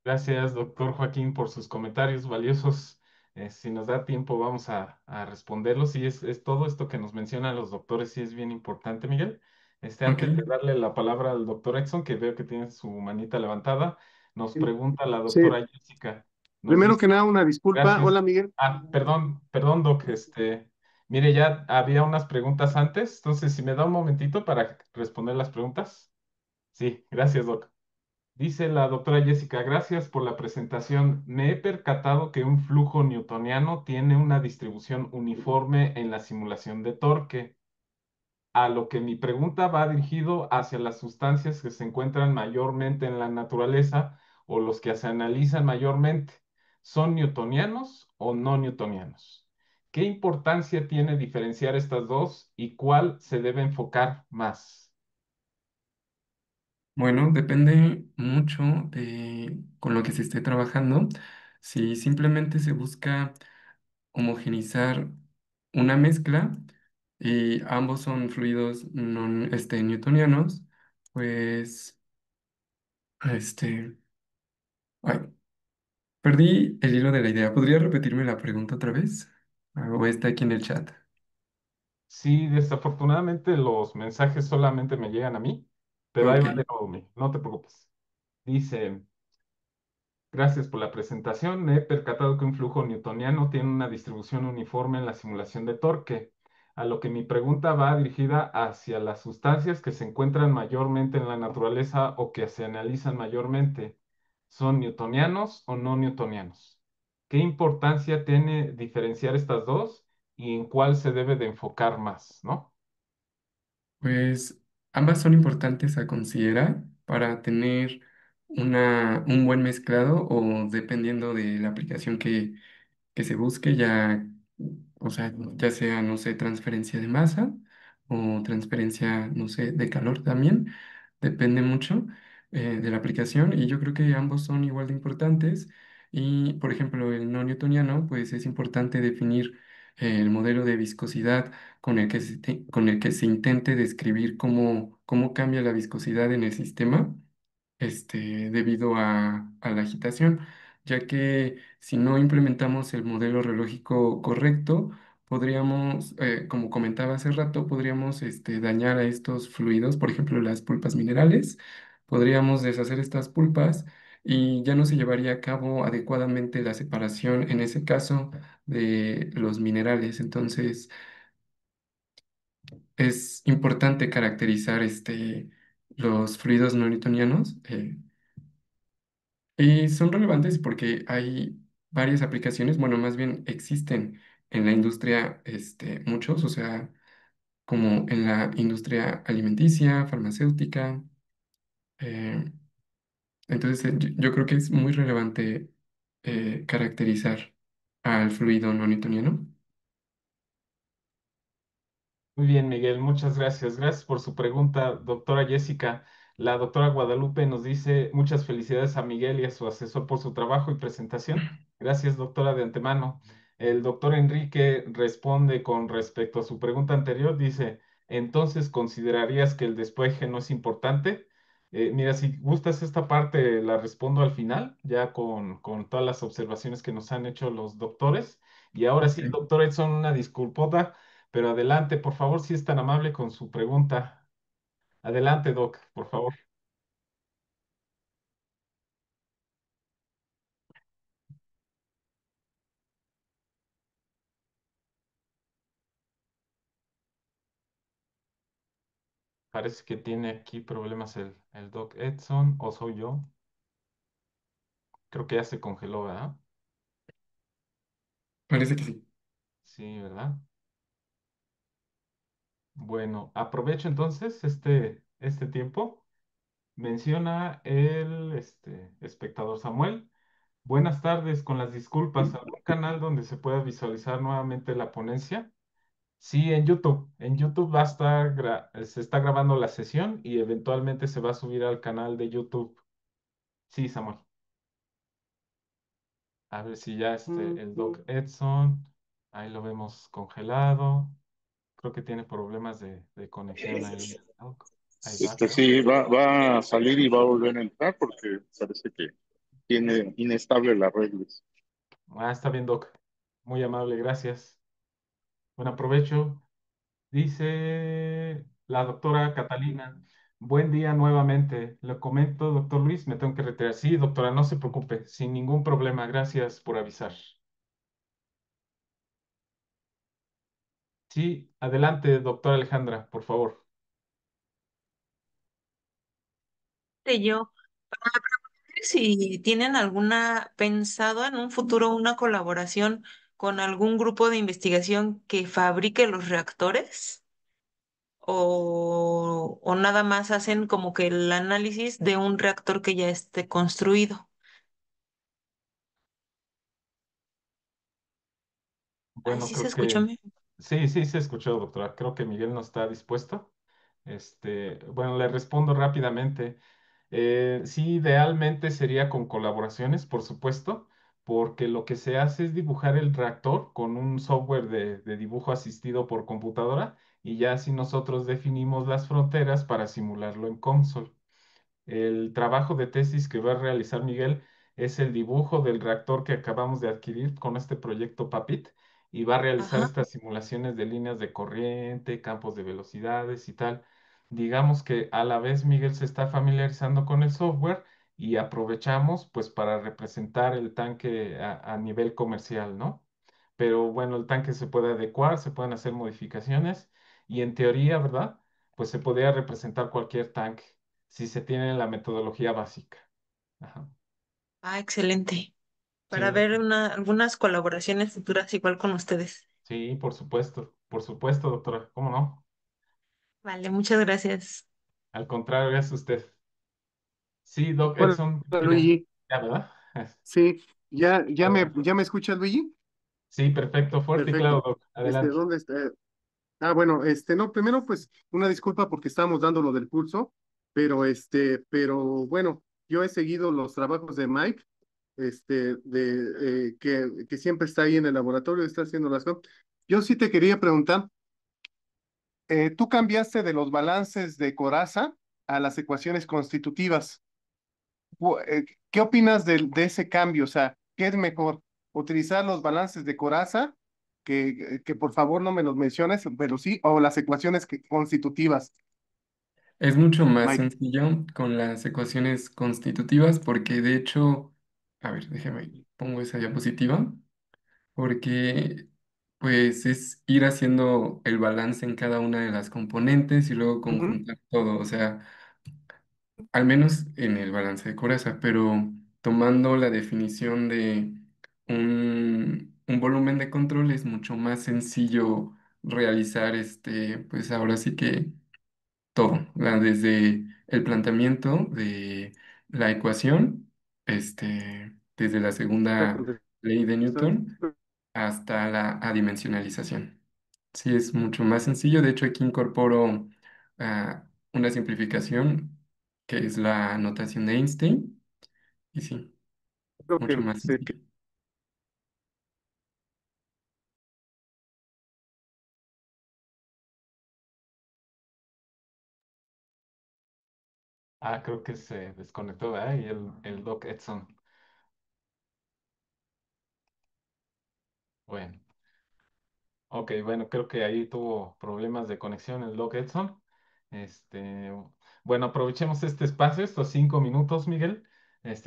Gracias, doctor Joaquín, por sus comentarios valiosos. Si nos da tiempo, vamos a responderlos. Y es todo esto que nos mencionan los doctores, sí es bien importante, Miguel. Ok, Antes de darle la palabra al doctor Edson, que veo que tiene su manita levantada, nos pregunta la Sí, doctora Jessica. Nos primero dice, que nada, una disculpa. gracias. Hola, Miguel. Perdón, doc. Mire, ya había unas preguntas antes, entonces si me da un momentito para responder las preguntas. Sí, gracias, doc. Dice la doctora Jessica, gracias por la presentación. Me he percatado que un flujo newtoniano tiene una distribución uniforme en la simulación de torque, a lo que mi pregunta va dirigido hacia las sustancias que se encuentran mayormente en la naturaleza o los que se analizan mayormente. ¿Son newtonianos o no newtonianos? ¿Qué importancia tiene diferenciar estas dos y cuál se debe enfocar más? bueno, depende mucho de con lo que se esté trabajando. Si simplemente se busca homogenizar una mezcla y ambos son fluidos newtonianos, pues, este, ay, perdí el hilo de la idea. ¿Podría repetirme la pregunta otra vez? O está aquí en el chat. Sí, desafortunadamente los mensajes solamente me llegan a mí, pero ahí Ok, va de nuevo, no te preocupes. Dice, gracias por la presentación. Me he percatado que un flujo newtoniano tiene una distribución uniforme en la simulación de torque, a lo que mi pregunta va dirigida hacia las sustancias que se encuentran mayormente en la naturaleza o que se analizan mayormente. ¿Son newtonianos o no newtonianos? ¿Qué importancia tiene diferenciar estas dos y en cuál se debe de enfocar más, ¿no? pues ambas son importantes a considerar para tener un buen mezclado o dependiendo de la aplicación que se busque ya, o sea, ya sea, no sé, transferencia de masa o transferencia, no sé, de calor también, depende mucho de la aplicación y yo creo que ambos son igual de importantes y, por ejemplo, el no newtoniano, pues es importante definir el modelo de viscosidad con el que se intente describir cómo cambia la viscosidad en el sistema debido a la agitación, ya que si no implementamos el modelo reológico correcto, podríamos, como comentaba hace rato, podríamos dañar a estos fluidos, por ejemplo, las pulpas minerales, podríamos deshacer estas pulpas y ya no se llevaría a cabo adecuadamente la separación, en ese caso, de los minerales. Entonces, es importante caracterizar los fluidos no newtonianos, y son relevantes porque hay varias aplicaciones, bueno, más bien existen en la industria muchos, o sea, como en la industria alimenticia, farmacéutica. eh, entonces, yo creo que es muy relevante caracterizar al fluido no newtoniano. Muy bien, Miguel, muchas gracias. Gracias por su pregunta, doctora Jessica. La doctora Guadalupe nos dice muchas felicidades a Miguel y a su asesor por su trabajo y presentación. Gracias, doctora, de antemano. El doctor Enrique responde con respecto a su pregunta anterior. Dice, entonces, ¿considerarías que el despeje no es importante? Mira, si gustas esta parte, la respondo al final, ya con todas las observaciones que nos han hecho los doctores. Y ahora sí, Ok. doctor Edson, una disculpota. Pero adelante, por favor, si es tan amable con su pregunta. Adelante, Doc, por favor. Parece que tiene aquí problemas el Doc Edson, o soy yo. Creo que ya se congeló, ¿verdad? Parece que sí. Sí, ¿verdad? Bueno, aprovecho entonces este tiempo. Menciona el espectador Samuel. Buenas tardes, con las disculpas. ¿Algún canal donde se pueda visualizar nuevamente la ponencia? Sí, en YouTube. En YouTube va a estar se está grabando la sesión y eventualmente se va a subir al canal de YouTube. Sí, Samuel. A ver si ya el Doc Edson. Ahí lo vemos congelado. Creo que tiene problemas de conexión ahí. Doc. Ahí va, creo. Sí, va a salir y va a volver a entrar porque parece que tiene inestable las redes. Ah, está bien, Doc. Muy amable, gracias. Buen provecho. Dice la doctora Catalina, buen día nuevamente. Le comento, doctor Luis, me tengo que retirar. Sí, doctora, no se preocupe, sin ningún problema. Gracias por avisar. Sí, adelante, doctora Alejandra, por favor. Yo, para preguntar si tienen alguna, pensado en un futuro una colaboración con algún grupo de investigación que fabrique los reactores o nada más hacen como que el análisis de un reactor que ya esté construido. Ay, Bueno, sí se creo escuchó. que sí, sí, se escuchó, doctora. Creo que Miguel no está dispuesto. Bueno, le respondo rápidamente. Sí, idealmente sería con colaboraciones, por supuesto, porque lo que se hace es dibujar el reactor con un software de dibujo asistido por computadora y ya así nosotros definimos las fronteras para simularlo en console. El trabajo de tesis que va a realizar Miguel es el dibujo del reactor que acabamos de adquirir con este proyecto PAPIT y va a realizar Ajá. estas simulaciones de líneas de corriente, campos de velocidades y tal. Digamos que a la vez Miguel se está familiarizando con el software y aprovechamos pues para representar el tanque a nivel comercial, ¿no? Pero bueno, el tanque se puede adecuar, se pueden hacer modificaciones y en teoría, ¿verdad? Pues se podría representar cualquier tanque si se tiene la metodología básica. Ajá. Ah, excelente. Sí, Para ver algunas colaboraciones futuras igual con ustedes. sí, por supuesto, doctora, ¿cómo no? Vale, muchas gracias. Al contrario, es usted. Sí, Doc Hola, Edson, mire, Luigi. ya, ¿verdad? Sí, ya Adelante. ya me escuchas, Luigi. Sí, perfecto, fuerte y claro, Perfecto. Doc, adelante. ¿Dónde está? Bueno, no, primero, pues, una disculpa porque estábamos dando lo del pulso, pero bueno, yo he seguido los trabajos de Mike, que siempre está ahí en el laboratorio, está haciendo las cosas. Yo sí te quería preguntar, tú cambiaste de los balances de Corazza a las ecuaciones constitutivas. ¿Qué opinas de ese cambio? O sea, ¿qué es mejor? ¿Utilizar los balances de Corazza, que por favor no me los menciones, pero sí, o las ecuaciones constitutivas? Es mucho más Mike. sencillo con las ecuaciones constitutivas porque de hecho, a ver, déjame, pongo esa diapositiva, porque pues es ir haciendo el balance en cada una de las componentes y luego Ujú. conjuntar todo, o sea, al menos en el balance de Coraza, pero tomando la definición de un volumen de control es mucho más sencillo realizar pues ahora sí que todo, desde el planteamiento de la ecuación, desde la La segunda ley de contestación. Newton hasta la adimensionalización. Sí, es mucho más sencillo. De hecho, aquí incorporo una simplificación que es la notación de Einstein. Y sí, Creo mucho que más sencillo. Ah, creo que se desconectó, ¿verdad? Y el Doc Edson. Bueno. Ok, bueno, creo que ahí tuvo problemas de conexión el Doc Edson. Este, bueno, aprovechemos este espacio, estos 5 minutos, Miguel.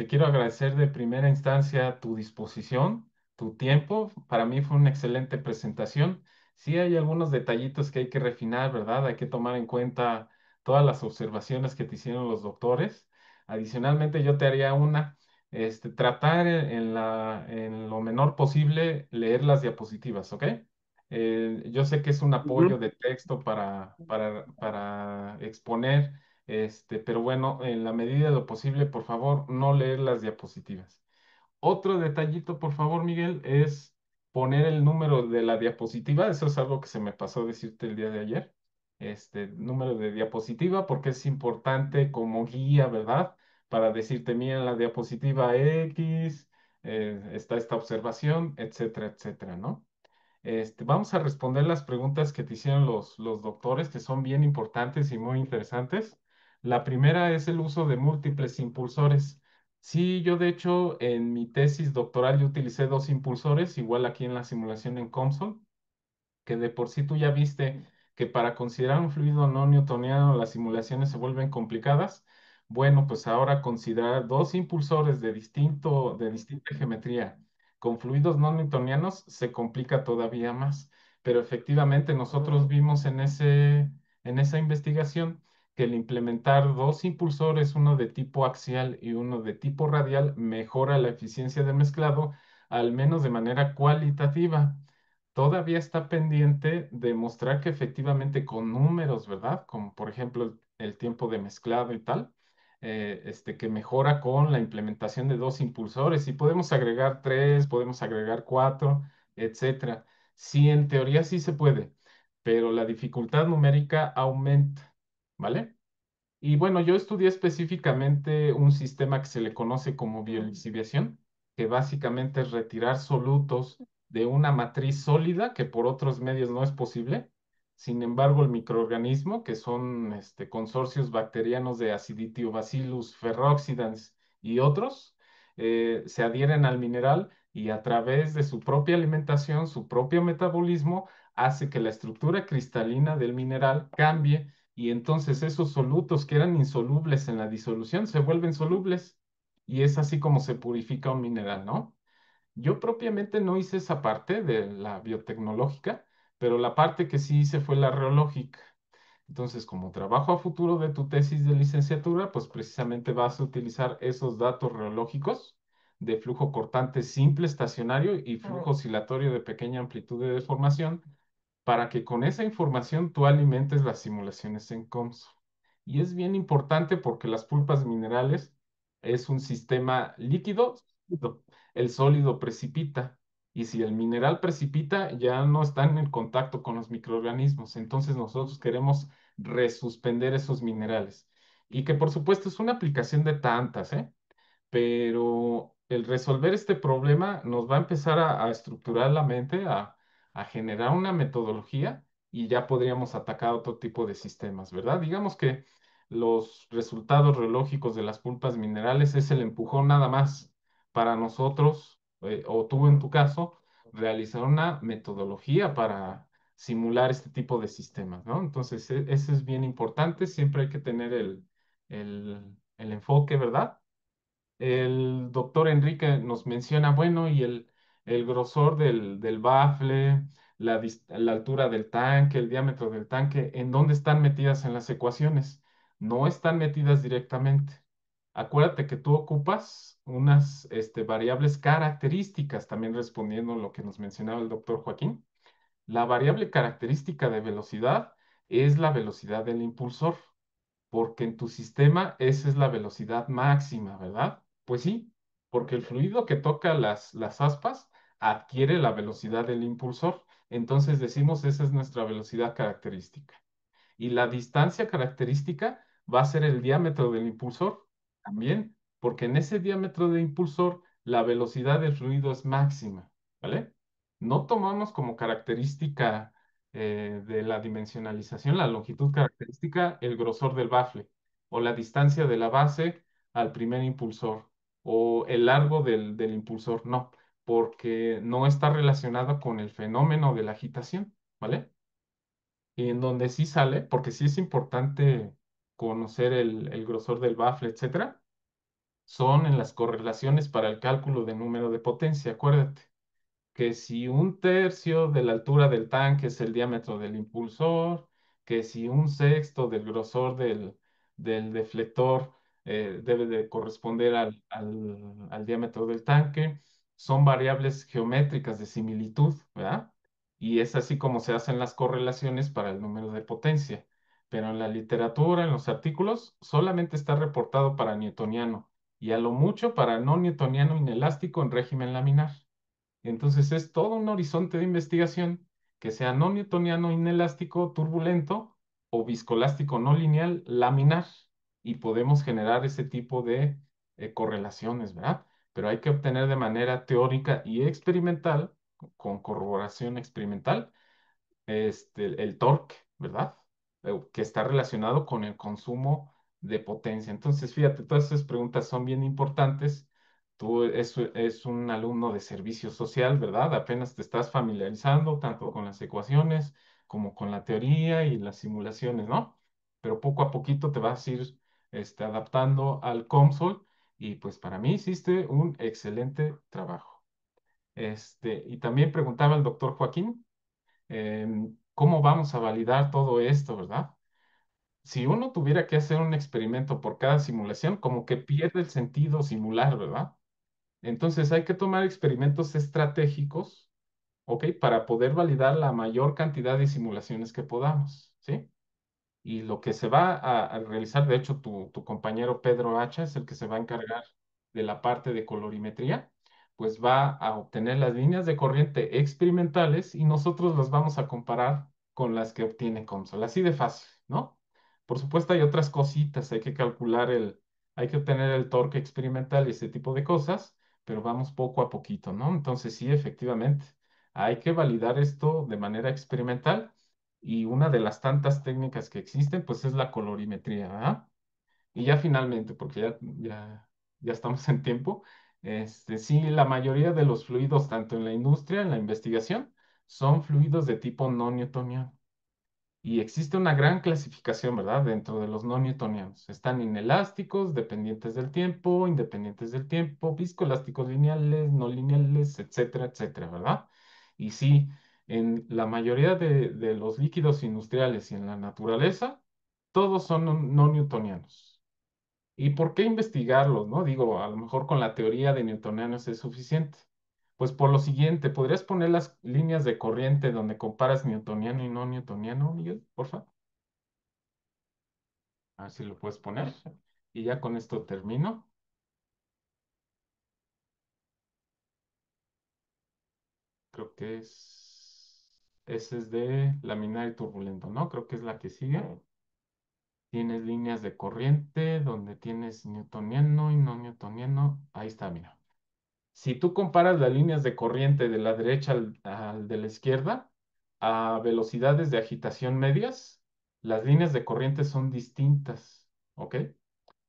Quiero agradecer de primera instancia tu disposición, tu tiempo. Para mí fue una excelente presentación. Sí hay algunos detallitos que hay que refinar, ¿verdad? Hay que tomar en cuenta todas las observaciones que te hicieron los doctores. Adicionalmente, yo te haría tratar en lo menor posible leer las diapositivas, ¿ok? Yo sé que es un apoyo Ujú. de texto para exponer, pero bueno, en la medida de lo posible, por favor, no leer las diapositivas. Otro detallito, por favor, Miguel, es poner el número de la diapositiva. Eso es algo que se me pasó decirte el día de ayer. Número de diapositiva, porque es importante como guía, ¿verdad? Para decirte, mira, en la diapositiva X, está esta observación, etcétera, etcétera, ¿no? Vamos a responder las preguntas que te hicieron los doctores, que son bien importantes y muy interesantes. La primera es el uso de múltiples impulsores. Sí, yo de hecho en mi tesis doctoral yo utilicé 2 impulsores, igual aquí en la simulación en COMSOL, que de por sí tú ya viste que para considerar un fluido no newtoniano las simulaciones se vuelven complicadas. Bueno, pues ahora considerar 2 impulsores de distinta geometría con fluidos no newtonianos se complica todavía más. Pero efectivamente nosotros vimos en esa investigación que el implementar 2 impulsores, uno de tipo axial y uno de tipo radial, mejora la eficiencia del mezclado, al menos de manera cualitativa. Todavía está pendiente demostrar que efectivamente con números, ¿verdad? Como por ejemplo el tiempo de mezclado y tal, que mejora con la implementación de 2 impulsores. Y podemos agregar 3, podemos agregar 4, etcétera. Sí, en teoría sí se puede, pero la dificultad numérica aumenta, ¿vale? Y bueno, yo estudié específicamente un sistema que se le conoce como biolixiviación, que básicamente es retirar solutos de una matriz sólida que por otros medios no es posible. Sin embargo, el microorganismo, que son consorcios bacterianos de Aciditiobacillus ferrooxidans y otros, se adhieren al mineral y a través de su propia alimentación, su propio metabolismo, hace que la estructura cristalina del mineral cambie y entonces esos solutos que eran insolubles en la disolución se vuelven solubles y es así como se purifica un mineral, ¿no? Yo propiamente no hice esa parte de la biotecnológica, pero la parte que sí hice fue la reológica. Entonces, como trabajo a futuro de tu tesis de licenciatura, pues precisamente vas a utilizar esos datos reológicos de flujo cortante simple estacionario y flujo oscilatorio de pequeña amplitud de deformación para que con esa información tú alimentes las simulaciones en COMSOL. Y es bien importante porque las pulpas minerales es un sistema líquido, sólido. El sólido precipita. Y si el mineral precipita, ya no está en el contacto con los microorganismos. Entonces nosotros queremos resuspender esos minerales. Y que por supuesto es una aplicación de tantas, ¿eh? Pero el resolver este problema nos va a empezar a estructurar la mente, a generar una metodología y ya podríamos atacar otro tipo de sistemas, ¿verdad? Digamos que los resultados reológicos de las pulpas minerales es el empujón nada más para nosotros, o tú en tu caso, realizar una metodología simular este tipo de sistemas, ¿no? Entonces, eso es bien importante, siempre hay que tener el enfoque, ¿verdad? El doctor Enrique nos menciona, bueno, y el grosor del bafle, la altura del tanque, el diámetro del tanque, ¿en dónde están metidas en las ecuaciones? No están metidas directamente. Acuérdate que tú ocupas unas variables características, también respondiendo a lo que nos mencionaba el doctor Joaquín. La variable característica de velocidad es la velocidad del impulsor, porque en tu sistema esa es la velocidad máxima, ¿verdad? Pues sí, porque el fluido que toca las aspas adquiere la velocidad del impulsor. Entonces decimos esa es nuestra velocidad característica. Y la distancia característica va a ser el diámetro del impulsor también, porque en ese diámetro del impulsor la velocidad del fluido es máxima, ¿vale? No tomamos como característica de la dimensionalización, la longitud característica, el grosor del bafle o la distancia de la base al primer impulsor o el largo del impulsor, no, porque no está relacionado con el fenómeno de la agitación, ¿vale? Y en donde sí sale, porque sí es importante conocer el grosor del bafle, etcétera, son en las correlaciones para el cálculo de número de potencia, acuérdate que si un tercio de la altura del tanque es el diámetro del impulsor, que si un sexto del grosor del deflector debe de corresponder al diámetro del tanque, son variables geométricas de similitud, ¿verdad? Y es así como se hacen las correlaciones para el número de potencia. Pero en la literatura, en los artículos, solamente está reportado para newtoniano y a lo mucho para no newtoniano inelástico en régimen laminar. Entonces es todo un horizonte de investigación que sea no newtoniano inelástico turbulento o viscoelástico no lineal laminar y podemos generar ese tipo de correlaciones, ¿verdad? Pero hay que obtener de manera teórica y experimental, con corroboración experimental, el torque, ¿verdad? Que está relacionado con el consumo de potencia. Entonces, fíjate, todas esas preguntas son bien importantes. Tú es un alumno de servicio social, ¿verdad? Apenas te estás familiarizando tanto con las ecuaciones como con la teoría y las simulaciones, ¿no? Pero poco a poquito te vas a ir adaptando al COMSOL y pues para mí hiciste un excelente trabajo. Y también preguntaba el doctor Joaquín, ¿cómo vamos a validar todo esto, verdad? Si uno tuviera que hacer un experimento por cada simulación, como que pierde el sentido simular, ¿verdad? Entonces hay que tomar experimentos estratégicos, ¿ok? Para poder validar la mayor cantidad de simulaciones que podamos, ¿sí? Y lo que se va a realizar, de hecho, tu compañero Pedro Hacha es el que se va a encargar de la parte de colorimetría, pues va a obtener las líneas de corriente experimentales y nosotros las vamos a comparar con las que obtiene COMSOL. Así de fácil, ¿no? Por supuesto, hay otras cositas, hay que calcular hay que obtener el torque experimental y ese tipo de cosas, pero vamos poco a poquito, ¿no? Entonces, sí, efectivamente, hay que validar esto de manera experimental y una de las tantas técnicas que existen, pues es la colorimetría, ¿verdad? Y ya finalmente, porque ya estamos en tiempo, sí, la mayoría de los fluidos, tanto en la industria, en la investigación, son fluidos de tipo no newtoniano. Y existe una gran clasificación, ¿verdad? Dentro de los no newtonianos. Están inelásticos, dependientes del tiempo, independientes del tiempo, viscoelásticos lineales, no lineales, etcétera, etcétera, ¿verdad? Y sí, en la mayoría de los líquidos industriales y en la naturaleza, todos son no newtonianos. ¿Y por qué investigarlos, no? Digo, a lo mejor con la teoría de newtonianos es suficiente. Pues por lo siguiente, ¿podrías poner las líneas de corriente donde comparas newtoniano y no newtoniano, Miguel? Por favor. A ver si lo puedes poner. Y ya con esto termino. Creo que ese es de laminar y turbulento, ¿no? Creo que es la que sigue. Tienes líneas de corriente donde tienes newtoniano y no newtoniano. Ahí está, mira. Si tú comparas las líneas de corriente de la derecha al de la izquierda a velocidades de agitación medias, las líneas de corriente son distintas, ¿ok?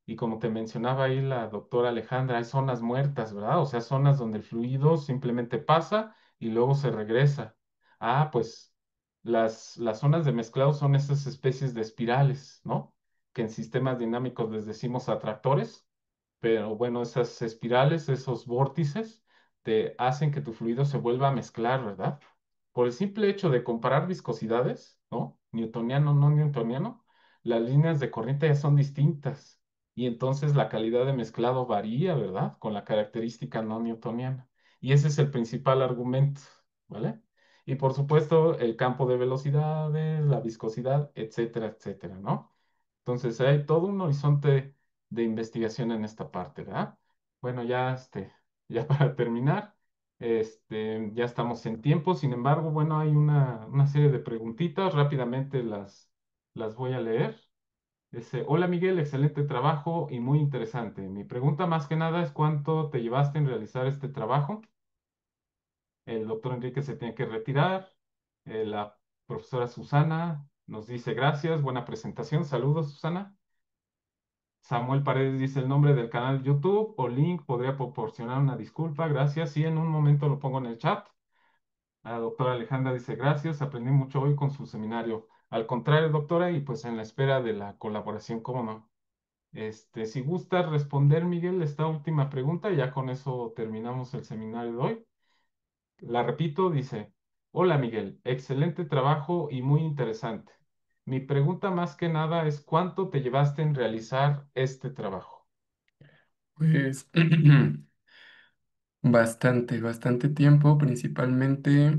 Y como te mencionaba ahí la doctora Alejandra, hay zonas muertas, ¿verdad? O sea, zonas donde el fluido simplemente pasa y luego se regresa. Ah, pues las zonas de mezclado son esas especies de espirales, ¿no? Que en sistemas dinámicos les decimos atractores, pero bueno, esas espirales, esos vórtices, te hacen que tu fluido se vuelva a mezclar, ¿verdad? Por el simple hecho de comparar viscosidades, ¿no? Newtoniano, no newtoniano, las líneas de corriente ya son distintas y entonces la calidad de mezclado varía, ¿verdad? Con la característica no newtoniana. Y ese es el principal argumento, ¿vale? Y por supuesto, el campo de velocidades, la viscosidad, etcétera, etcétera, ¿no? Entonces, hay todo un horizonte de investigación en esta parte, ¿verdad? Bueno, ya, ya para terminar, ya estamos en tiempo. Sin embargo, bueno, hay una serie de preguntitas. Rápidamente las voy a leer. Hola Miguel, excelente trabajo y muy interesante. Mi pregunta más que nada es ¿cuánto te llevaste en realizar este trabajo? El doctor Enrique se tiene que retirar. La profesora Susana nos dice gracias, buena presentación. Saludos, Susana. Samuel Paredes dice el nombre del canal YouTube o link, podría proporcionar una disculpa, gracias. Sí, en un momento lo pongo en el chat. La doctora Alejandra dice gracias, aprendí mucho hoy con su seminario. Al contrario, doctora, y pues en la espera de la colaboración, cómo no. Si gustas responder, Miguel, esta última pregunta, ya con eso terminamos el seminario de hoy. La repito, dice, hola Miguel, excelente trabajo y muy interesante. Mi pregunta más que nada es ¿cuánto te llevaste en realizar este trabajo? Pues bastante tiempo, principalmente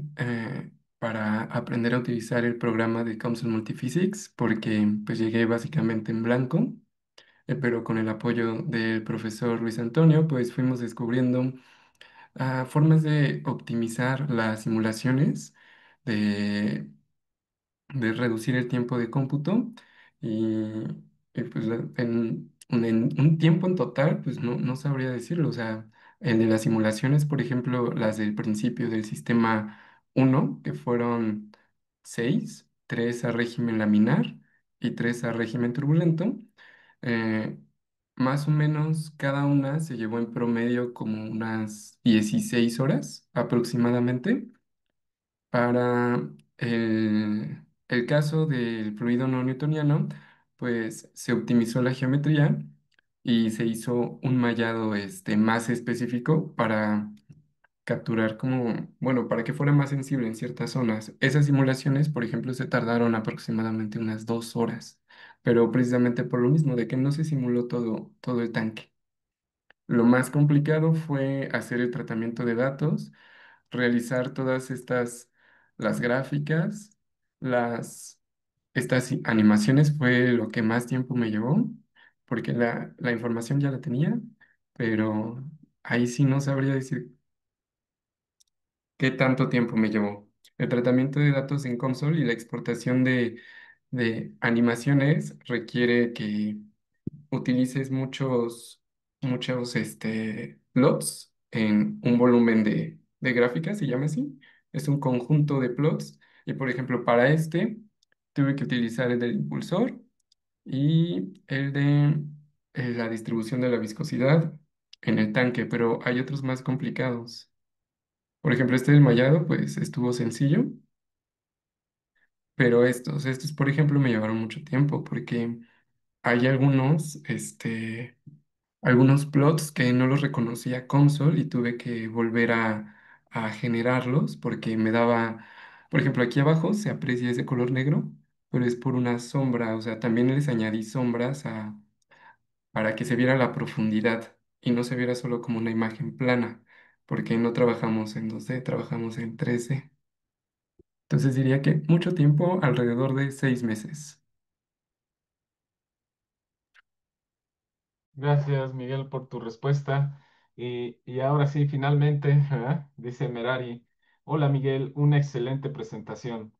para aprender a utilizar el programa de Council Multiphysics, porque pues llegué básicamente en blanco, pero con el apoyo del profesor Luis Antonio, pues fuimos descubriendo formas de optimizar las simulaciones, de reducir el tiempo de cómputo y, pues en un tiempo en total, pues no sabría decirlo. O sea, el de las simulaciones, por ejemplo, las del principio del sistema uno que fueron 6, 3 a régimen laminar y 3 a régimen turbulento, eh, más o menos cada una se llevó en promedio como unas 16 horas aproximadamente. Para el caso del fluido no newtoniano, pues se optimizó la geometría y se hizo un mallado más específico para capturar como, bueno, para que fuera más sensible en ciertas zonas. Esas simulaciones, por ejemplo, se tardaron aproximadamente unas 2 horas, pero precisamente por lo mismo, de que no se simuló todo el tanque. Lo más complicado fue hacer el tratamiento de datos, realizar todas las gráficas, las, estas animaciones fue lo que más tiempo me llevó, porque la información ya la tenía, pero ahí sí no sabría decir qué tanto tiempo me llevó. El tratamiento de datos en console y la exportación de animaciones requiere que utilices muchos plots en un volumen de gráficas, se llama así. Es un conjunto de plots. Y por ejemplo, para tuve que utilizar el del impulsor y el de la distribución de la viscosidad en el tanque, pero hay otros más complicados. Por ejemplo, este del mallado, pues estuvo sencillo, pero estos, por ejemplo, me llevaron mucho tiempo porque hay algunos plots que no los reconocía console y tuve que volver a generarlos porque me daba, por ejemplo, aquí abajo se aprecia ese color negro, pero es por una sombra, o sea, también les añadí sombras para que se viera la profundidad y no se viera solo como una imagen plana, porque no trabajamos en 2D, trabajamos en 3D. Entonces diría que mucho tiempo, alrededor de 6 meses. Gracias, Miguel, por tu respuesta. Y ahora sí, finalmente, ¿verdad? Dice Merari, hola Miguel, una excelente presentación.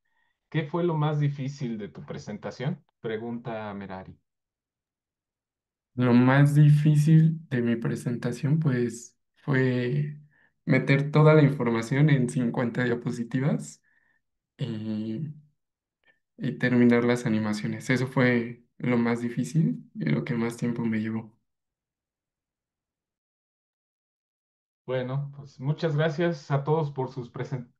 ¿Qué fue lo más difícil de tu presentación? Pregunta Merari. Lo más difícil de mi presentación, pues, fue meter toda la información en 50 diapositivas y, y terminar las animaciones. Eso fue lo más difícil y lo que más tiempo me llevó. Bueno, pues muchas gracias a todos por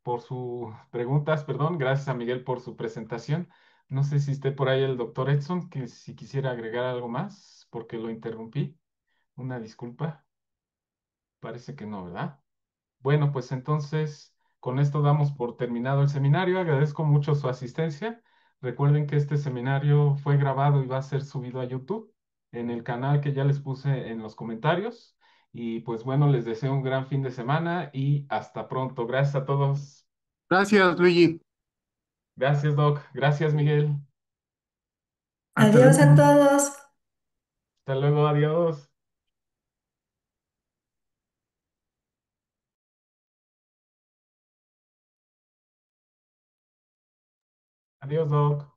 por sus preguntas, perdón. Gracias a Miguel por su presentación. No sé si esté por ahí el doctor Edson, que si quisiera agregar algo más, porque lo interrumpí. Una disculpa. Parece que no, ¿verdad? Bueno, pues entonces con esto damos por terminado el seminario. Agradezco mucho su asistencia. Recuerden que este seminario fue grabado y va a ser subido a YouTube en el canal que ya les puse en los comentarios. Y pues bueno, les deseo un gran fin de semana y hasta pronto. Gracias a todos. Gracias, Luigi. Gracias, Doc. Gracias, Miguel. Hasta Adiós a luego. todos. Hasta luego. Adiós. Adiós, Doc.